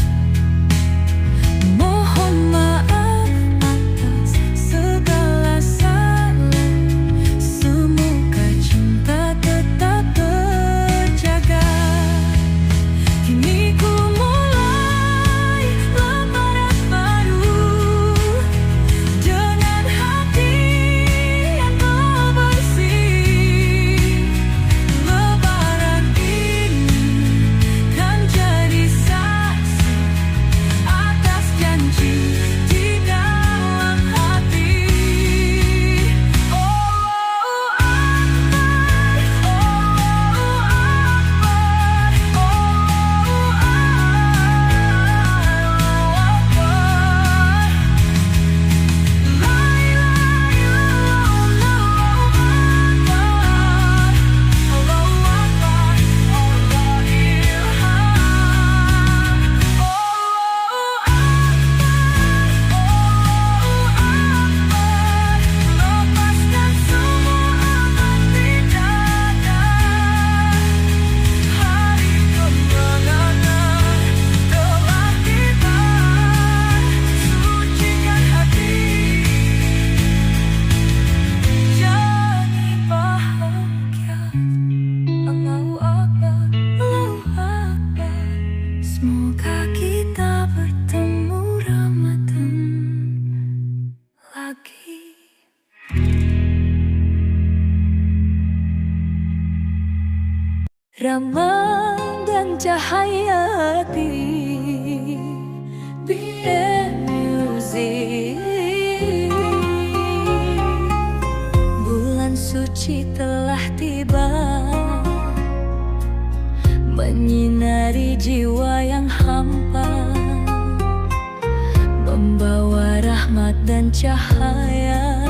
Mohon maaf atas segala salah, semoga cinta tetap terjaga. Kini ku mulai lembaran baru dengan hati yang telah bersih. Lebaran ini kan jadi saksi atas janji di dalam hati. Allahu Akbar, lepaskan semua beban di dada. Hari kemenangan telah tiba, sucikan hati, jalani bahagia. Allahu Akbar, Allahu Akbar. Semoga kita bertemu Ramadan lagi. Ramadan cahaya hati, BM Music. Bulan suci telah tiba, menyinari dan cahaya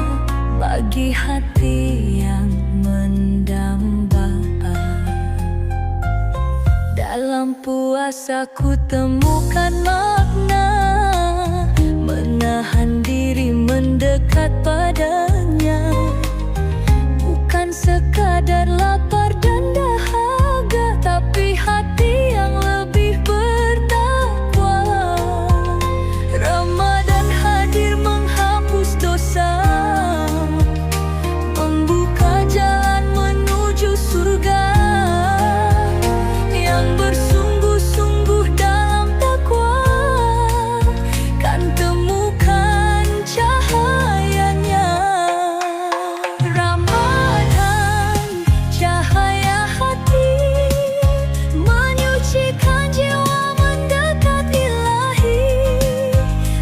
bagi hati yang mendamba. Dalam puasa ku temukan makna, menahan diri mendekat padanya. Bukan sekadar lapar dan dahaga, tapi hati yang lebih bertakwa. Ramadan hadir menghapus dosa, membuka jalan menuju surga. Yang bersungguh-sungguh dalam takwa kan temukan cahayanya. Ramadan, cahaya hati, menyucikan jiwa mendekat Ilahi.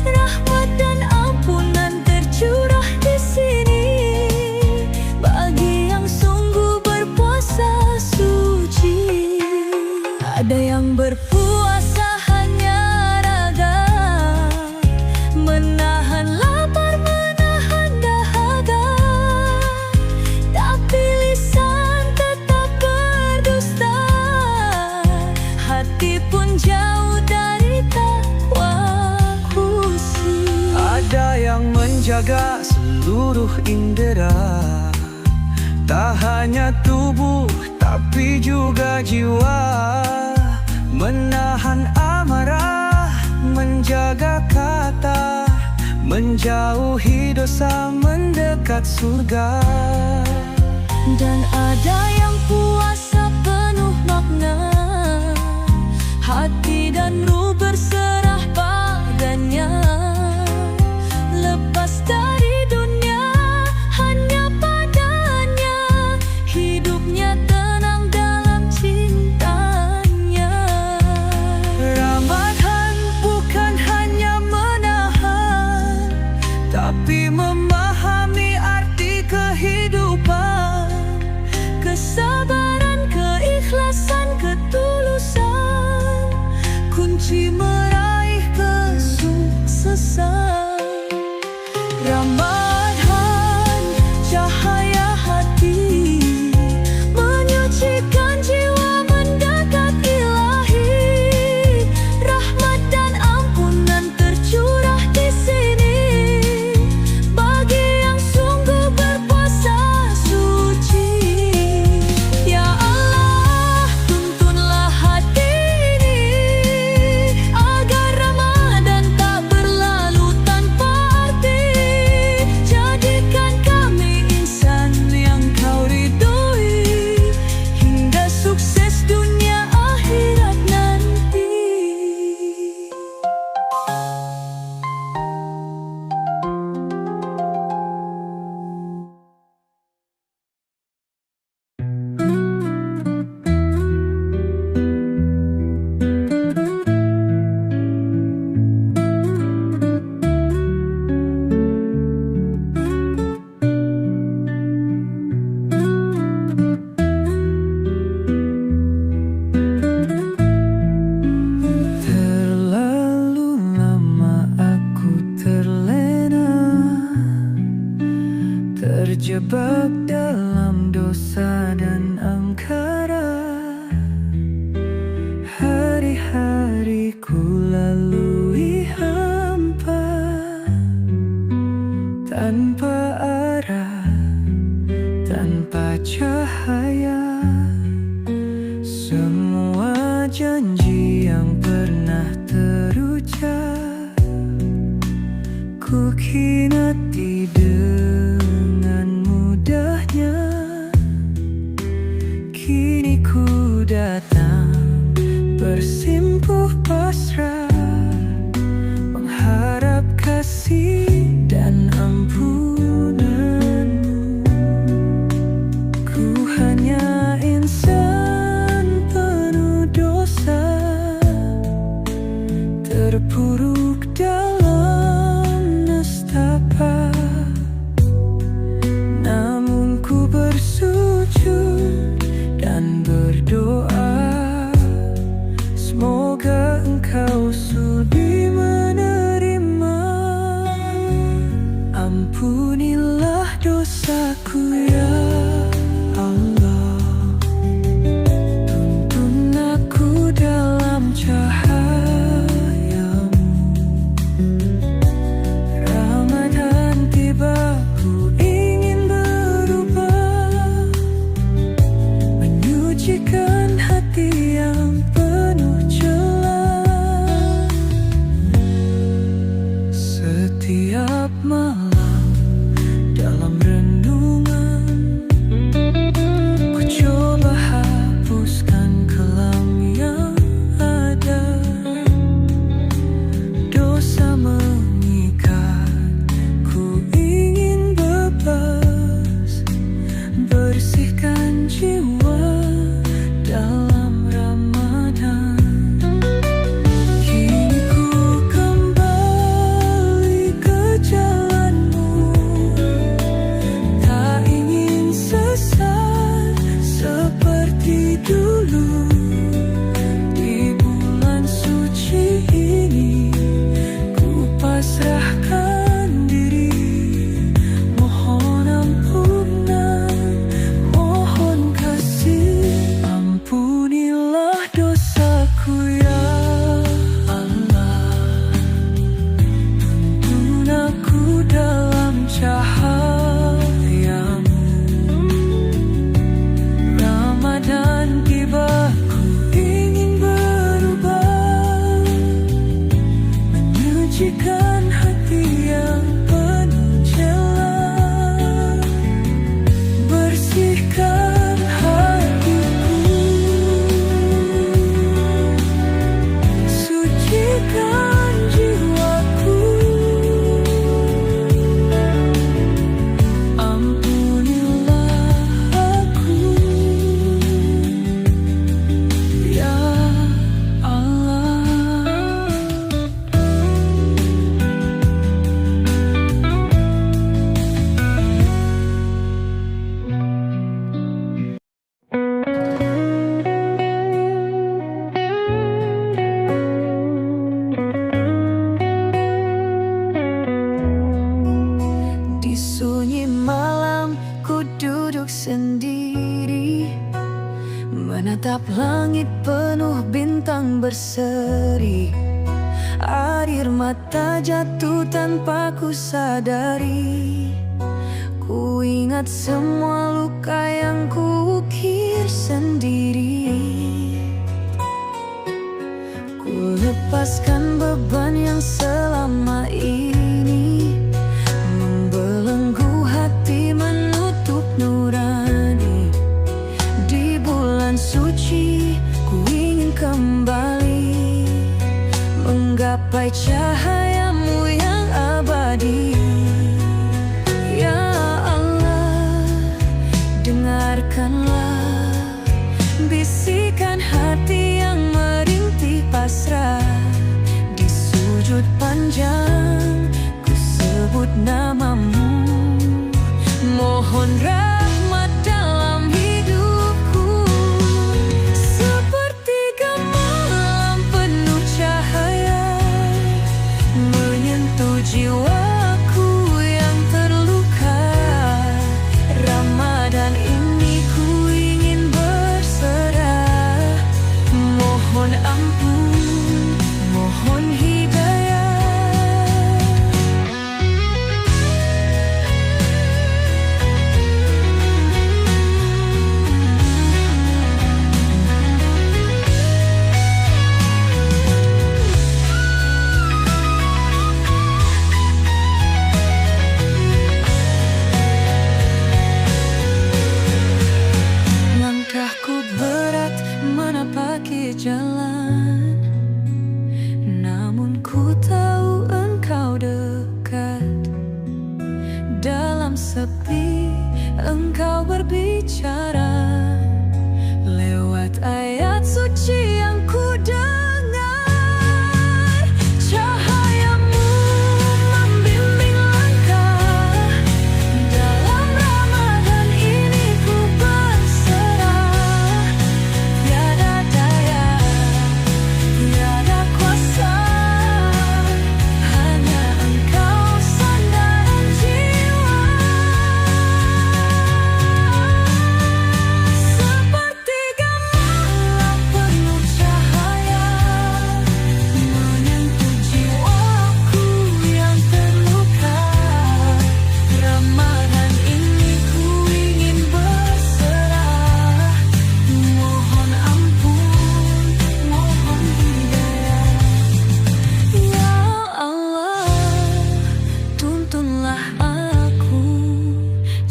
Rahmat dan ampunan tercurah di sini bagi yang sungguh berpuasa suci. Ada yang berpuasa hanya raga, menahan lapar, menahan dahaga, tapi lisan tetap berdusta. Hati pun jauh dari takwa khusyuk. Ada yang menjaga seluruh indera, tak hanya tubuh tapi juga jiwa. Menahan amarah, menjaga kata, menjauhi dosa, mendekat surga. Dan ada yang puasa penuh makna, hati dan ruh berserah padanya. Lepas dari dunia, hanya padanya, hidupnya tenang dalam cintanya. Ramadan bukan hanya menahan, tapi memahami arti kehidupan. Kesabaran, keikhlasan, ketulusan, kunci meraih kesuksesan. Ramadan, cahaya hati, menyucikan jiwa mendekat Ilahi. Rahmat dan ampunan tercurah di sini bagi yang sungguh berpuasa suci. Ya Allah, tuntunlah hati ini agar Ramadan tak berlalu tanpa arti. Jadikan kami insan yang Kau ridhoi, hingga sukses dunia akhirat nanti. Terlalu lama aku terlena, terjebak dalam dosa dan angkara. Hari-hariku lalui hampa, tanpa arah, tanpa cahaya. Semua janji yang pernah terucap ku khianati dengan mudahnya. Kini ku datang bersimpuh pasrah, mengharap kasih dan ampunanmu. Ku hanya insan penuh dosa, terpuruk dalam nestapa. Namun ku bersujud dan berdoa, semoga Engkau sudi menerima. Atap langit penuh bintang berseri, air mata jatuh tanpa ku sadari. Ku ingat semua luka yang ku ukir sendiri. Ku lepaskan beban yang selama ini membelenggu hati, menutup nurani. Di bulan suci ku ingin kembali menggapai cahayamu yang abadi. Ya Allah, dengarkanlah bisikan hati yang merintih pasrah. Di sujud panjang ku sebut namamu, mohon rahmat dalam hidupku. Sepertiga malam penuh cahaya menyentuh jiwaku yang terluka. Ramadan ini ku ingin berserah, mohon ampun, mohon hidayah. Langkahku berat menapaki jalan, namun ku tahu engkau dekat. Dalam sepi engkau berbicara lewat ayat suci yang ku dengar. Cahayamu membimbing langkah, dalam Ramadan ini ku berserah. Tiada daya, tiada kuasa, hanya engkau sandaran jiwa. Sepertiga malam penuh cahaya menyentuh jiwaku yang terluka. Ramadan ini ku ingin berserah, mohon ampun, mohon hidayah. Ya Allah, tuntunlah aku,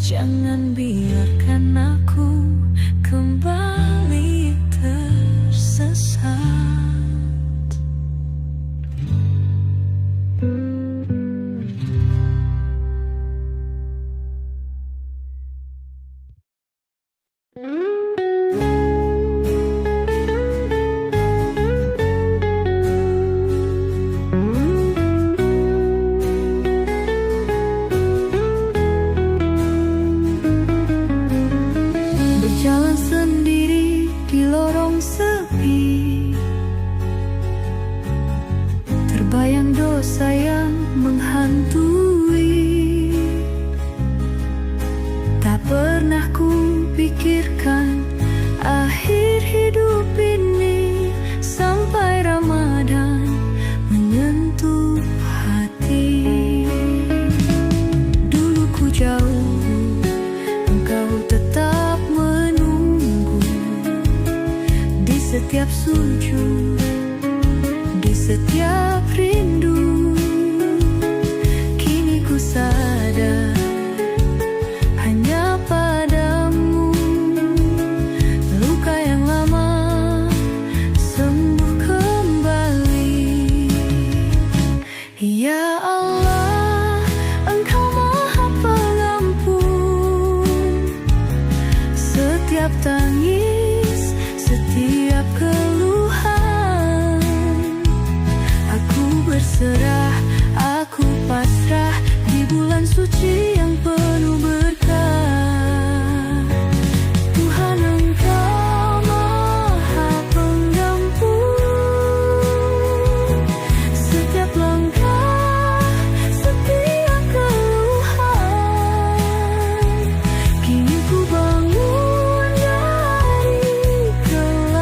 jangan biarkan aku kembali tersesat. Berjalan sendiri di lorong sepi, terbayang dosa yang menghantui. Tak pernah ku pikirkan akhir hidup ini, sampai Ramadan menyentuh hati. Dulu ku jauh, engkau tetap menunggu. Di setiap sujud, di setiap rindu, kini ku sadar hanya padamu. Luka yang lama sembuh kembali. Ya Allah, engkau maha pengampun. Setiap tangis, setiap keluhan, aku berserah, aku pasrah di bulan suci yang penuh berkah. Tuhan, engkau maha pengampun. Setiap langkah, setiap keluhan, kini ku bangun dari gelap.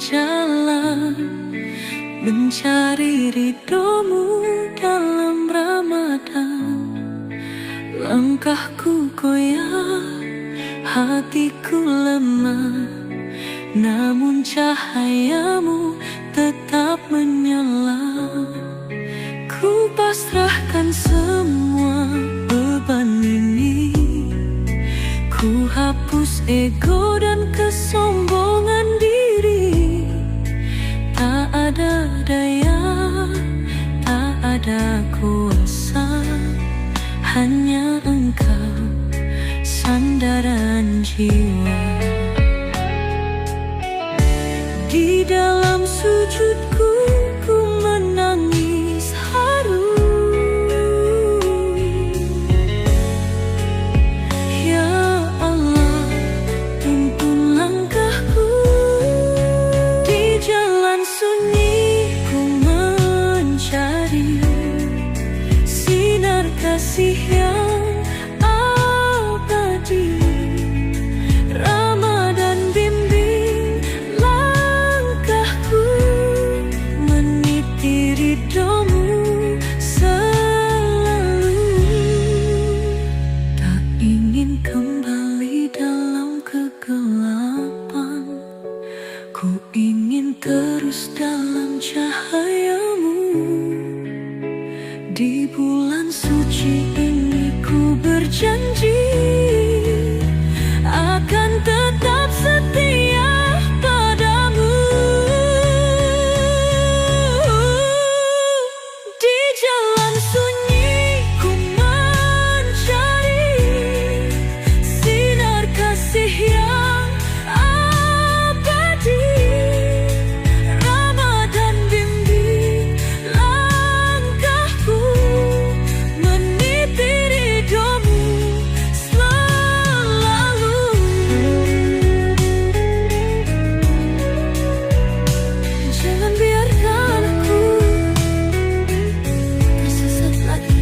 berjalan mencari ridhomu dalam Ramadan. Langkahku goyah, hatiku lemah, namun cahayamu tetap menyala. Ku pasrahkan semua beban ini, ku hapus ego dan kesombongan diri. Tak ada daya, tak ada kuasa, hanya Engkau sandaran jiwa. Di dalam sujudku ku menangis haru. Ya Allah, tuntun langkahku. Di jalan sunyi ku mencari sinar kasih yang abadi. Ramadan bimbing langkahku, meniti ridhomu selalu. Tak ingin kembali dalam kegelapan, ku ingin terus dalam cahayamu. Di bulan suci ini ku berjanji akan tetap setia padamu. Di jalan sunyi ku mencari sinar kasih yang abadi. Ramadan bimbing langkahku, meniti ridhomu selalu. Jangan biarkan aku tersesat lagi.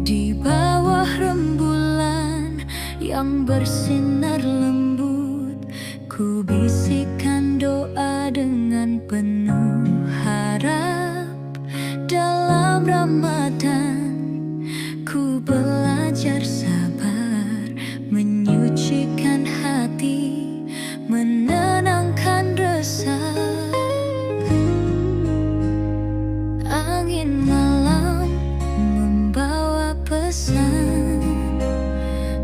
Di bawah rembulan yang bersinar lembut, ku bisikan doa dengan penuh harap. Dalam Ramadan ku belajar sabar, menyucikan hati, menenangkan resah. Angin malam membawa pesan,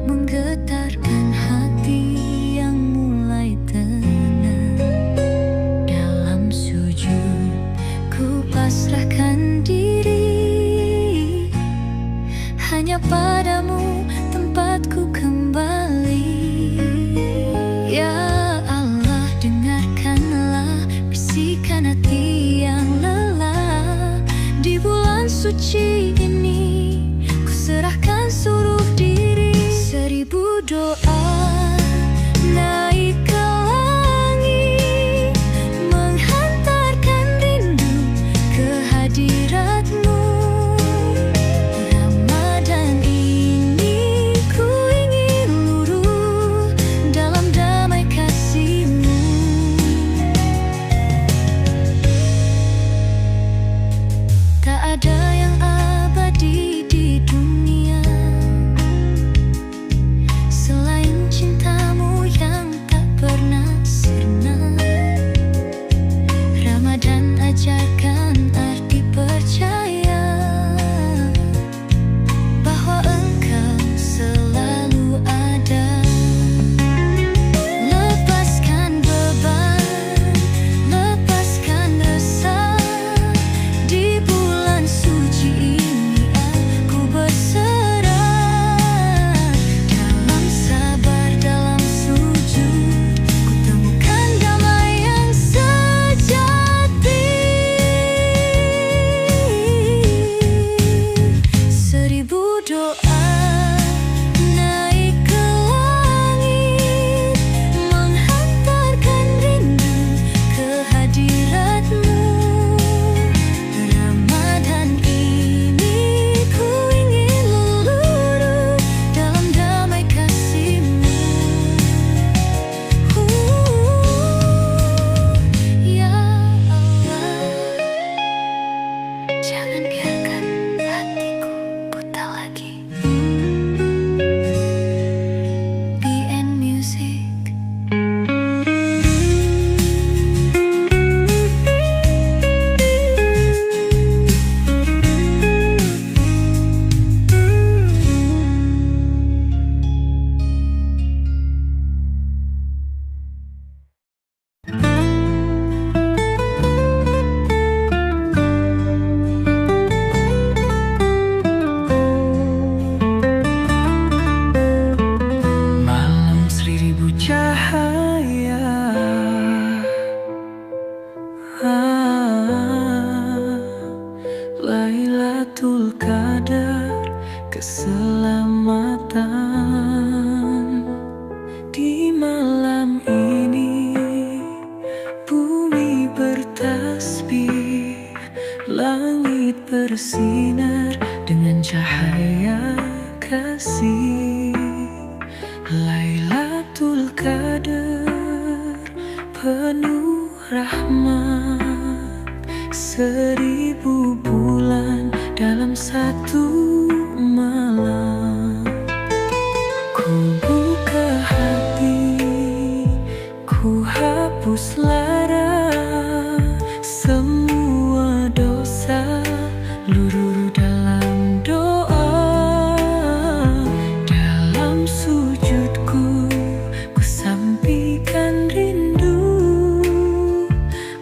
menggetarkan hati yang mulai tenang. Dalam sujud ku pasrahkan diri, hanya padamu tempatku kembali. Ya Allah, dengarkanlah bisikan hati yang lelah. Di bulan suci ini ku serahkan seluruh diri. 1000 doa naik ke langit, menghantarkan rindu ke hadiratmu. Ramadan ini doa naik ke langit, menghantarkan rindu kehadiratmu. Ramadan ini ku ingin luluh dalam damai kasih-Mu. Ya Allah, Jangan biarkan hatiku buta lagi. BN Music. Malam seribu cahaya, Lailatul Qadar, keselamatan. Di malam ini bumi bertasbih, langit bersinar dengan cahaya kasih. Lailatul Qadar penuh rahmat, 1000 bulan dalam satu malam. Ku buka hati, ku hapus lara, semua dosa luruh dalam doa. Dalam sujudku ku sampaikan rindu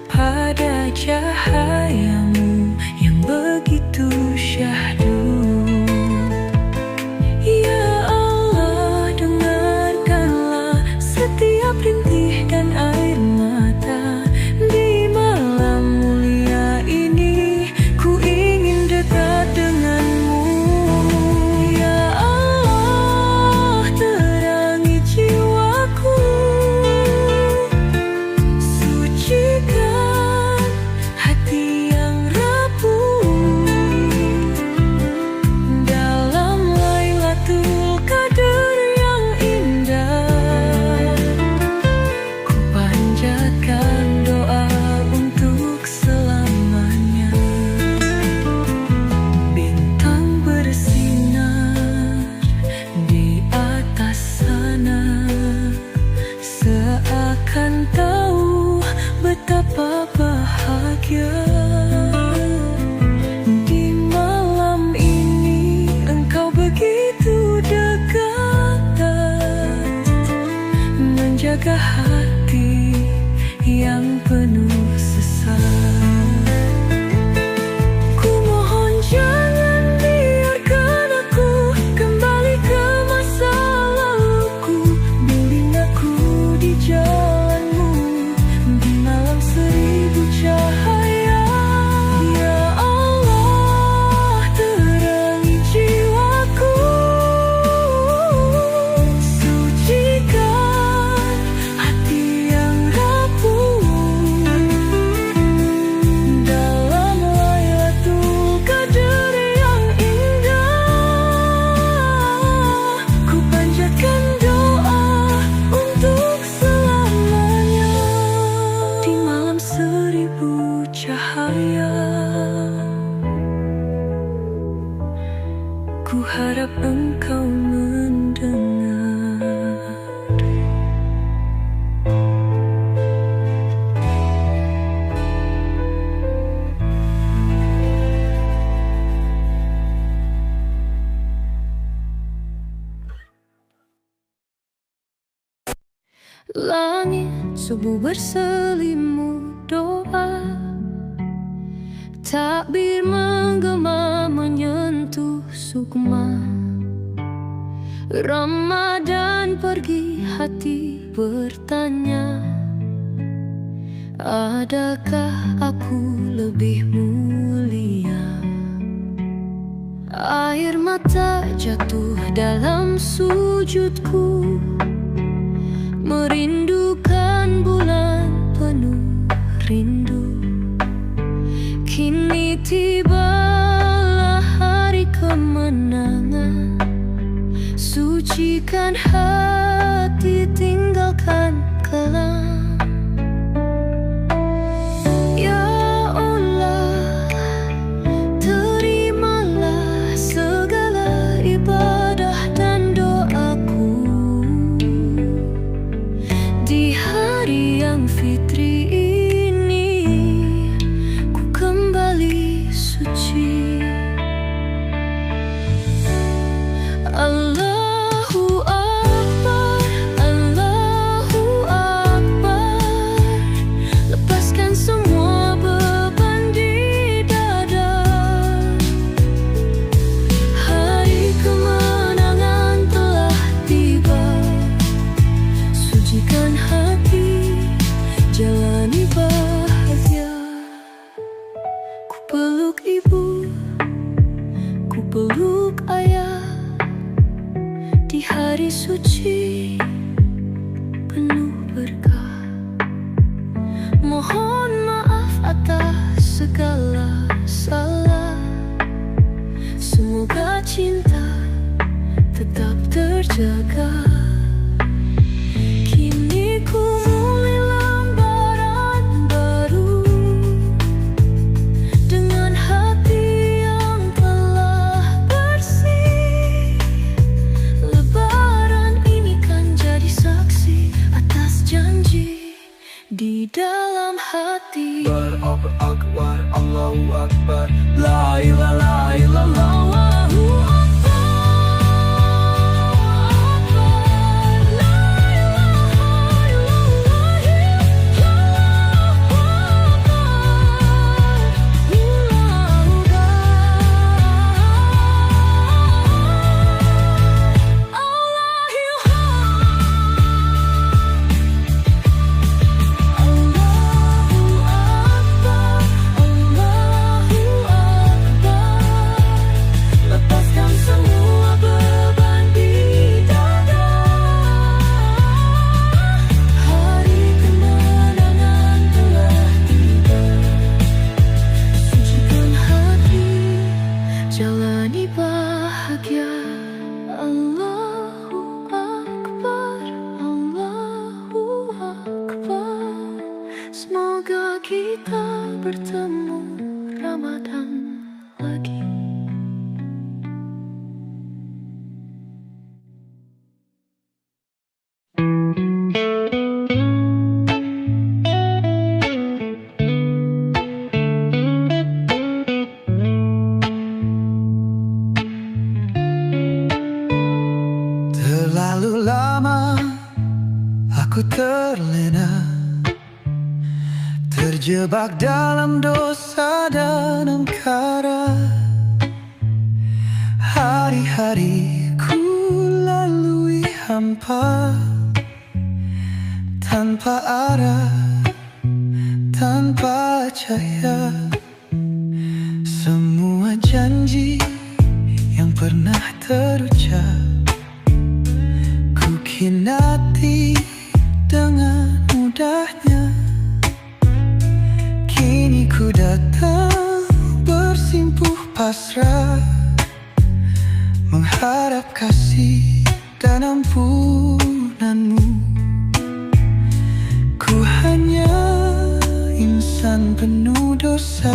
pada cahayamu yang begitu syahdu. Ya Allah, dengarkanlah setiap rintih dan air mata. Di malam mulia ini ku ingin dekat denganmu. Ya Allah, terangi jiwaku, sucikan hati yang rapuh. Dalam Lailatul Qadar yang indah, ku panjatkan doa untuk selamanya. Bintang bersinar di atas sana, seakan tahu betapa bahagia. Di malam ini engkau begitu dekat, menjaga hati yang penuh sesat. Ku mohon jangan biarkan aku kembali ke masa laluku. Bimbing aku di jalanmu di malam 1000 cahaya. Ya Allah, terangi jiwaku, sucikan hati yang rapuh. Dalam Lailatul Qadar yang indah, ku panjatkan doa untuk selamanya. Di malam 1000 cahaya, ku harap engkau mendengar. Langit subuh berselimut doa, takbir menggema menyentuh sukma. Ramadan pergi, hati bertanya, adakah aku lebih mulia? Air mata jatuh dalam sujudku, merindukan bulan penuh rindu. Kini tibalah hari kemenangan, sucikan hati, tinggalkan kelam. Ya Allah, terimalah segala ibadah dan doaku di hari yang fitri ini. Ku kembali suci. Allahu Akbar, Allahu Akbar. Lepaskan semua beban di dada. Hari kemenangan telah tiba. Sucikan hati, jalani bahagia. Ku peluk ibu, ku peluk ayah di hari suci penuh berkah. Mohon maaf atas segala salah. Semoga cinta tetap terjaga. Kini ku mulai lembaran baru dengan hati yang telah bersih. Lebaran ini kan jadi saksi atas janji di dalam hati. Akbar, Akbar, Allahu Akbar, la ilaha illallah, Allahu Akbar, la ilaha illallah, Allahu lepaskan semua beban di dada. Hari kemenangan telah tiba. Sucikan hati, jalani bahagia. Allahu Akbar, Allahu Akbar. Semoga kita bertemu Ramadan lagi. Terlalu lama aku terlena, terjebak dalam dosa dan angkara. Hari-hari ku lalui hampa, tanpa arah, tanpa cahaya. Semua janji yang pernah terucap ku khinati dengan mudahnya. Kini ku datang bersimpuh pasrah, mengharap kasih dan ampunanmu. Ku hanya insan penuh dosa,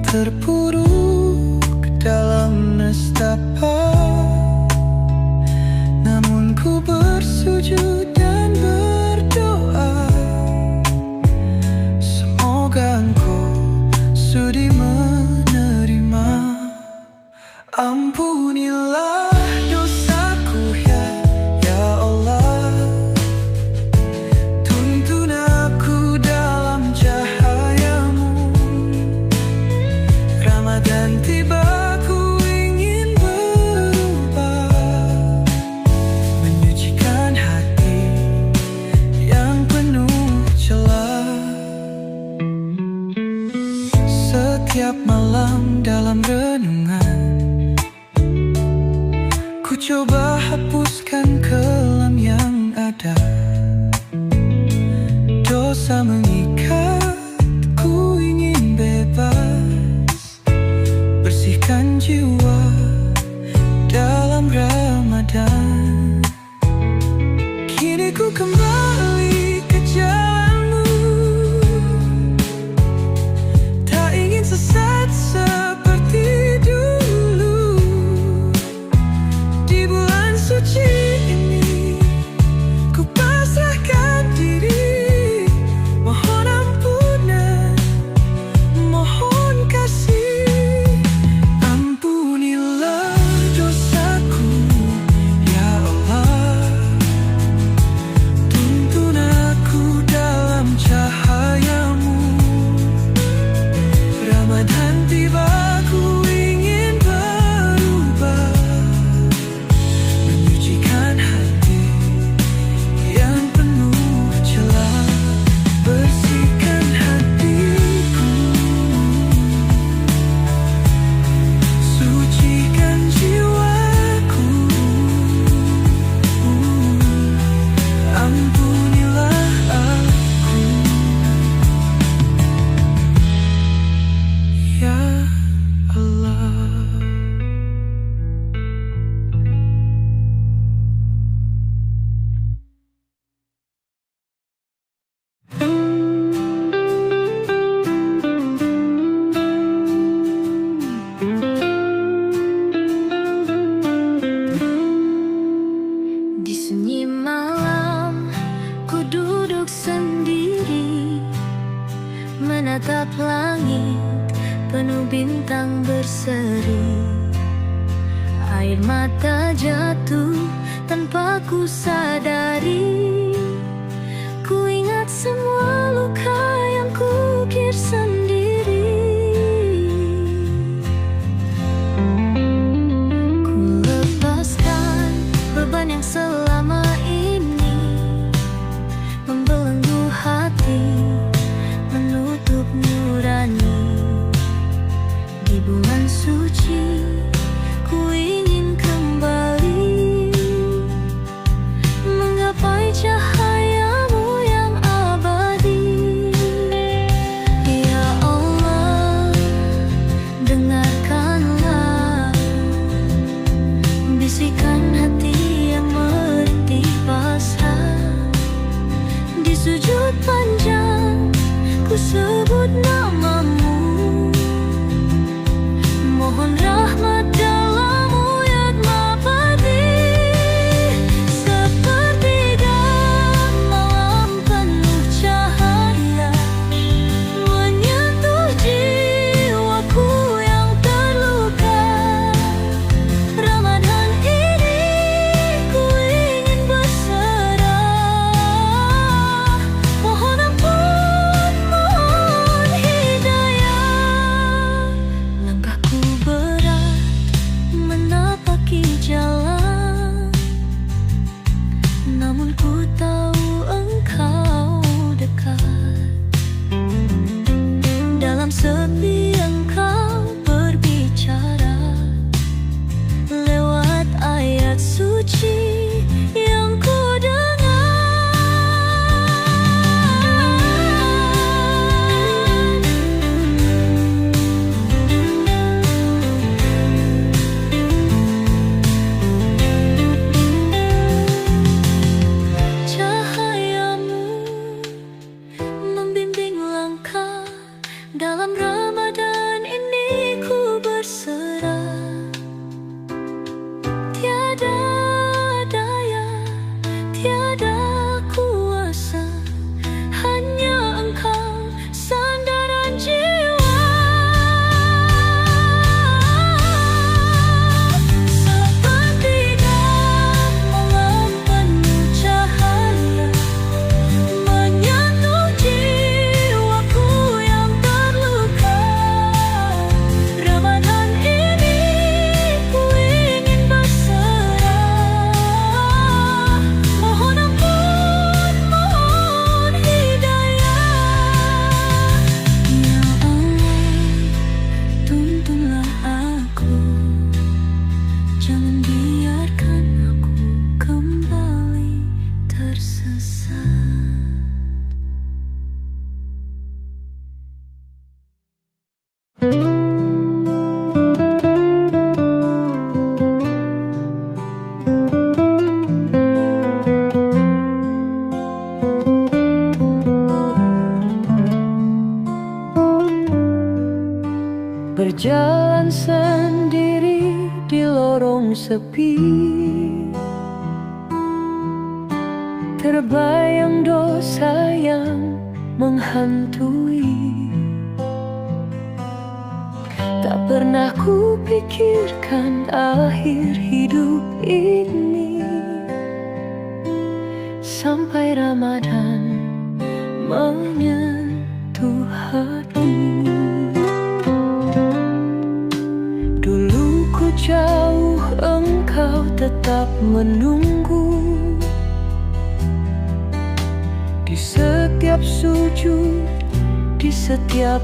terpuruk dalam nestapa. Namun ku bersujud dan berdoa, semoga engkau sudi menerima. Ampunilah dosaku ya Allah. Tuntun aku dalam cahayamu. Ramadan tiba, ku ingin berubah, menyucikan hati yang penuh celah. Setiap malam dalam renungan coba hapuskan kelam yang ada. Dosa mengikat, ku ingin bebas. Bersihkan jiwa dalam Ramadan. Kini ku kembali ke jalanmu, tak ingin sesat seperti dulu. Di bulan suci ini ku pasrahkan diri, mohon ampunan, mohon kasih. Ampunilah dosaku ya Allah, tuntun aku dalam cahayamu. Ramadan tiba, ku ingin berubah, menyucikan hati yang penuh celah. Bersihkan hatiku, sucikan jiwaku. Ampunilah aku ya Allah. Di sunyi malam, ku duduk sendiri, menatap langit penuh bintang berseri. Air mata jatuh tanpa ku sadari. Ku ingat semua luka yang ku ukir sendiri. Ku lepaskan beban yang selama ini membelenggu hati, menutup nurani. Di bulan suci ku ingin kembali menggapai cahayamu yang abadi. Ya Allah, dengarkanlah bisikan hati yang merintih pasrah. Di sujud panjang ku sebut namamu, mohon rahmat dalam uyat padi. Sepertiga malam penuh cahaya menyentuh jiwaku yang terluka. Ramadan ini ku ingin berserah, mohon ampun, mohon hidayah. Langkahku berat menapaki jalan, namun ku tahu engkau dekat. Dalam sepi engkau berbicara lewat ayat suci yang ku dengar. Cahaya lorong sepi, terbayang dosa yang menghantui. Tak pernah kupikirkan akhir hidup ini, sampai Ramadan menyentuh hati. Dulu ku jauh, engkau tetap menunggu. Di setiap sujud, di setiap